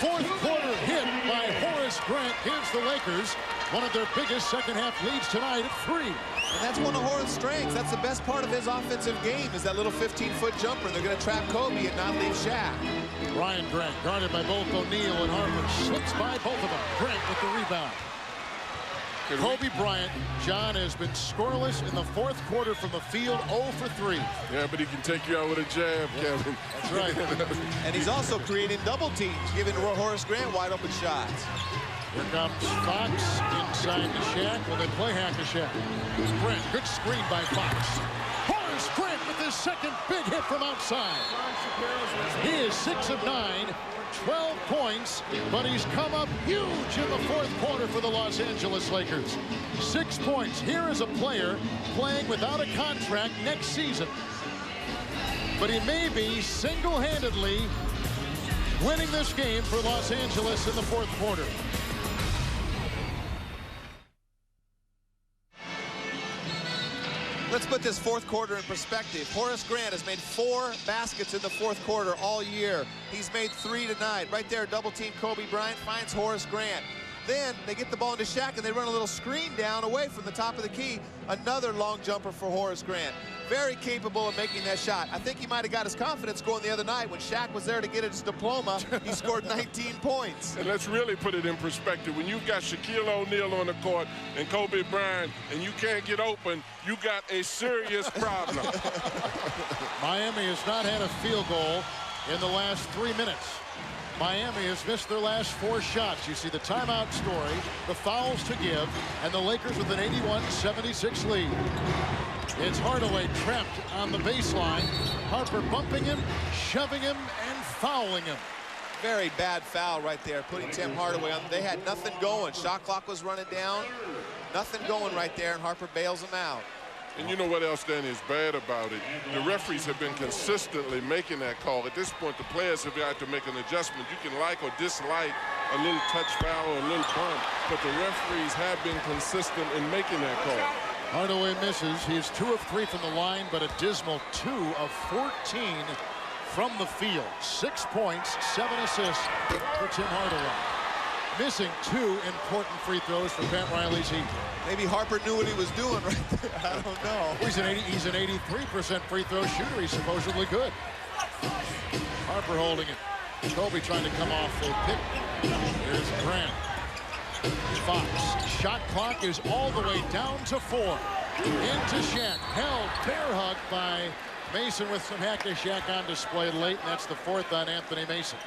fourth quarter hit by Horace Grant gives the Lakers one of their biggest second-half leads tonight at 3. And that's one of Horace's strengths. That's the best part of his offensive game, is that little 15-foot jumper. They're going to trap Kobe and not leave Shaq. Ryan Grant, guarded by both O'Neal and Harper, slips by both of them. Grant with the rebound. Kobe Bryant, John, has been scoreless in the fourth quarter from the field, 0 for 3. Yeah, but he can take you out with a jab, Kevin. That's right. And he's also creating double teams, giving Horace Grant wide open shots. Here comes Fox inside to Shaq. Will they play Hack-a-Shaq? Grant, good screen by Fox. Horace Grant with his second big hit from outside. He is 6 of 9. 12 points, but he's come up huge in the fourth quarter for the Los Angeles Lakers. 6 points. Here is a player playing without a contract next season. But he may be single-handedly winning this game for Los Angeles in the fourth quarter. Let's put this fourth quarter in perspective. Horace Grant has made 4 baskets in the fourth quarter all year. He's made 3 tonight. Right there, double team Kobe Bryant finds Horace Grant. Then they get the ball into Shaq, and they run a little screen down away from the top of the key. Another long jumper for Horace Grant. Very capable of making that shot. I think he might have got his confidence going the other night when Shaq was there to get his diploma. He scored 19 points. And let's really put it in perspective. When you've got Shaquille O'Neal on the court and Kobe Bryant, and you can't get open, you got a serious problem. Miami has not had a field goal in the last 3 minutes. Miami has missed their last 4 shots. You see the timeout story, the fouls to give, and the Lakers with an 81-76 lead. It's Hardaway trapped on the baseline. Harper bumping him, shoving him, and fouling him. Very bad foul right there, putting Tim Hardaway on. They had nothing going. Shot clock was running down. Nothing going right there, and Harper bails him out. And you know what else, Danny, is bad about it? The referees have been consistently making that call. At this point, the players have got to make an adjustment. You can like or dislike a little touch foul or a little bump, but the referees have been consistent in making that call. Hardaway misses. He's 2 of 3 from the line, but a dismal 2 of 14 from the field. 6 points, 7 assists for Tim Hardaway. Missing 2 important free throws for Pat Riley's Heat. Maybe Harper knew what he was doing right there. I don't know. He's an 83% free throw shooter. He's supposedly good. Harper holding it. Kobe trying to come off a pick. Here's Grant. Fox. Shot clock is all the way down to 4. Into Shaq. Held, bear hug by Mason with some hack of Shaq on display late, and that's the 4th on Anthony Mason.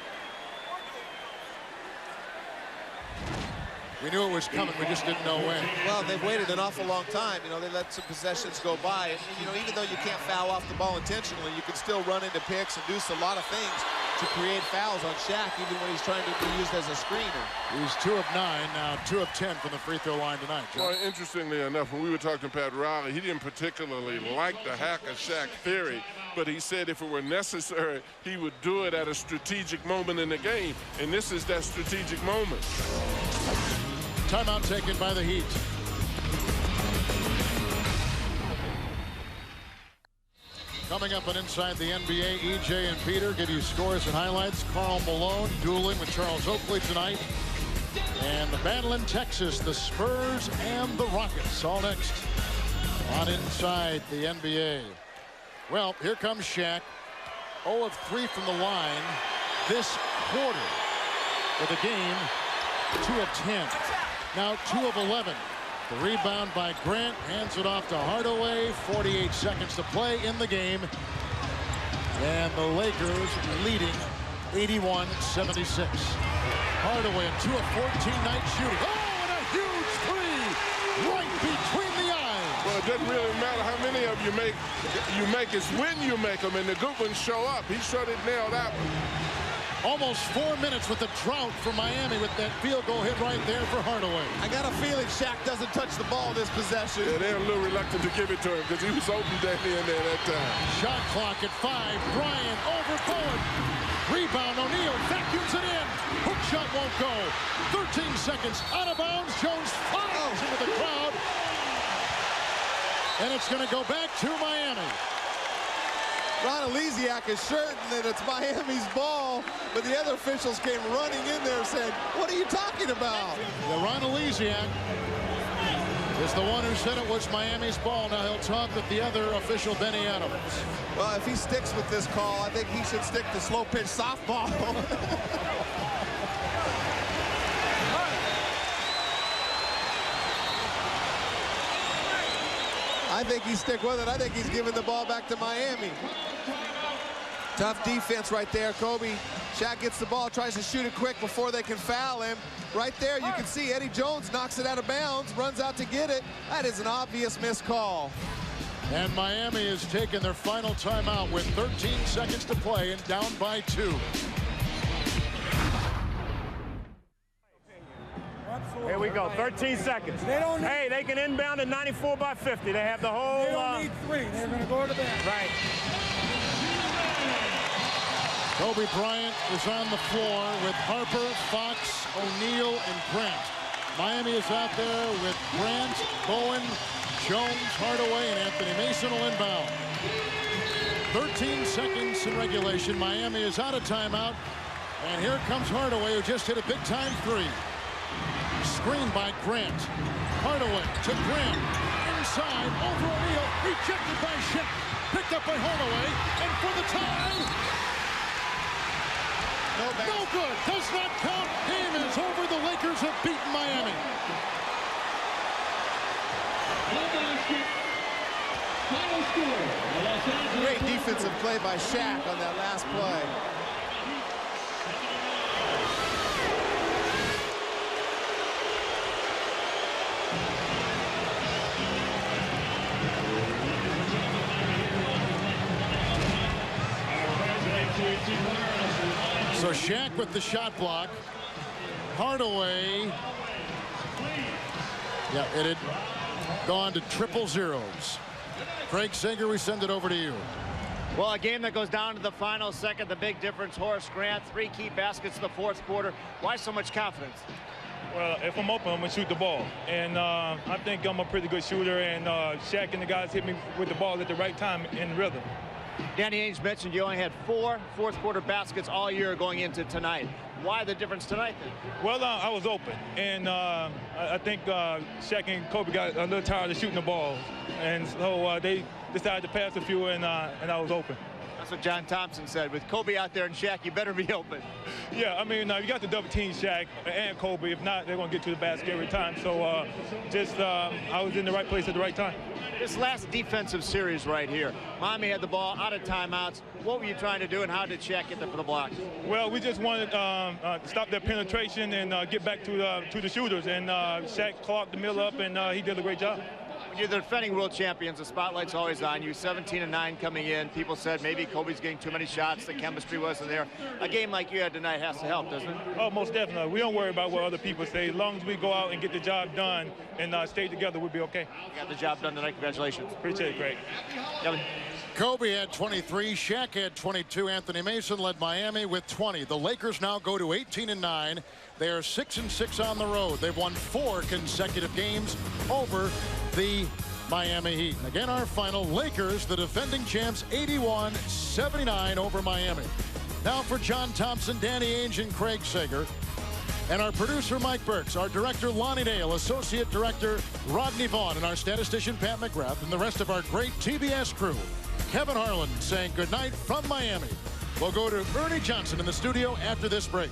We knew it was coming, we just didn't know when. Well, they've waited an awful long time. You know, they let some possessions go by. And, you know, even though you can't foul off the ball intentionally, you can still run into picks and do a lot of things to create fouls on Shaq, even when he's trying to be used as a screener. He's 2 of 9, now 2 of 10 from the free throw line tonight, John. Well, interestingly enough, when we were talking to Pat Riley, he didn't particularly like the hack of Shaq theory, but he said if it were necessary, he would do it at a strategic moment in the game, and this is that strategic moment. Timeout taken by the Heat. Coming up on Inside the NBA, EJ and Peter give you scores and highlights. Karl Malone dueling with Charles Oakley tonight. And the battle in Texas, the Spurs and the Rockets. All next on Inside the NBA. Well, here comes Shaq. 0 of 3 from the line this quarter. For the game, 2 of 10. Now 2 of 11. The rebound by Grant, hands it off to Hardaway. 48 seconds to play in the game. And the Lakers leading 81-76. Hardaway at 2 of 14 night shooting. Oh, and a huge 3 right between the eyes. Well, it doesn't really matter how many of you make. It's when you make them, and the good ones show up. He sure did nail that one. Almost 4 minutes with the drought for Miami with that field goal hit right there for Hardaway. I got a feeling Shaq doesn't touch the ball this possession. Yeah, they're a little reluctant to give it to him because he was open down in there that time. Shot clock at 5. Bryant over forward. Rebound, O'Neal vacuums it in. Hook shot won't go. 13 seconds out of bounds. Jones fires into the crowd. And it's going to go back to Miami. Ron Elysiak is certain that it's Miami's ball, but the other officials came running in there and said, what are you talking about? Yeah, Ron Elysiak is the one who said it was Miami's ball. Now he'll talk with the other official, Benny Adams. Well, if he sticks with this call, I think he should stick to slow pitch softball. I think he's stick with it. I think he's giving the ball back to Miami. Tough defense right there, Kobe. Shaq gets the ball, tries to shoot it quick before they can foul him. Right there, you can see Eddie Jones knocks it out of bounds, runs out to get it. That is an obvious missed call. And Miami has taken their final timeout with 13 seconds to play and down by 2. Here we go, 13 seconds. Hey, they can inbound at 94 by 50. They have the whole... They don't need 3. They're going to go to the bench. Right. Kobe Bryant is on the floor with Harper, Fox, O'Neal, and Grant. Miami is out there with Grant, Bowen, Jones, Hardaway, and Anthony Mason will inbound. 13 seconds in regulation. Miami is out of timeout. And here comes Hardaway, who just hit a big-time three. Screened by Grant. Hardaway to Grant. Inside, over O'Neal. Rejected by Shaq. Picked up by Hardaway. And for the tie. No good. Does not count. Game is over. The Lakers have beaten Miami. Great defensive play by Shaq on that last play. So Shaq with the shot block. Hardaway. Yeah, it had gone to triple zeros. Craig Sager, we send it over to you. Well, a game that goes down to the final second. The big difference, Horace Grant, 3 key baskets in the fourth quarter. Why so much confidence? Well, if I'm open, I'm going to shoot the ball. And I think I'm a pretty good shooter. And Shaq and the guys hit me with the ball at the right time in rhythm. Danny Ainge mentioned you only had 4 fourth-quarter baskets all year going into tonight. Why the difference tonight, then? Well, I was open. And I think Shaq and Kobe got a little tired of shooting the ball. And so they decided to pass a few, and I was open. That's what John Thompson said. With Kobe out there and Shaq, you better be open. Yeah, I mean, you got to double team Shaq and Kobe. If not, they're going to get to the basket every time. So I was in the right place at the right time. This last defensive series right here, Miami had the ball out of timeouts. What were you trying to do, and how did Shaq get there for the blocks? Well, we just wanted to stop their penetration and get back to the shooters. And Shaq clogged the middle up, and he did a great job. When you're the defending world champions, the spotlight's always on you. 17-9 coming in. People said maybe Kobe's getting too many shots. The chemistry wasn't there. A game like you had tonight has to help, doesn't it? Oh, most definitely. We don't worry about what other people say. As long as we go out and get the job done and stay together, we'll be okay. You got the job done tonight. Congratulations. Appreciate it, Greg. Kevin. Kobe had 23. Shaq had 22. Anthony Mason led Miami with 20. The Lakers now go to 18-9. They are 6-6 on the road. They've won 4 consecutive games over the Miami Heat. And again, our final, Lakers, the defending champs, 81-79 over Miami. Now for John Thompson, Danny Ainge, and Craig Sager. And our producer, Mike Burks, our director, Lonnie Dale, associate director, Rodney Vaughn, and our statistician, Pat McGrath, and the rest of our great TBS crew. Kevin Harlan saying goodnight from Miami. We'll go to Ernie Johnson in the studio after this break.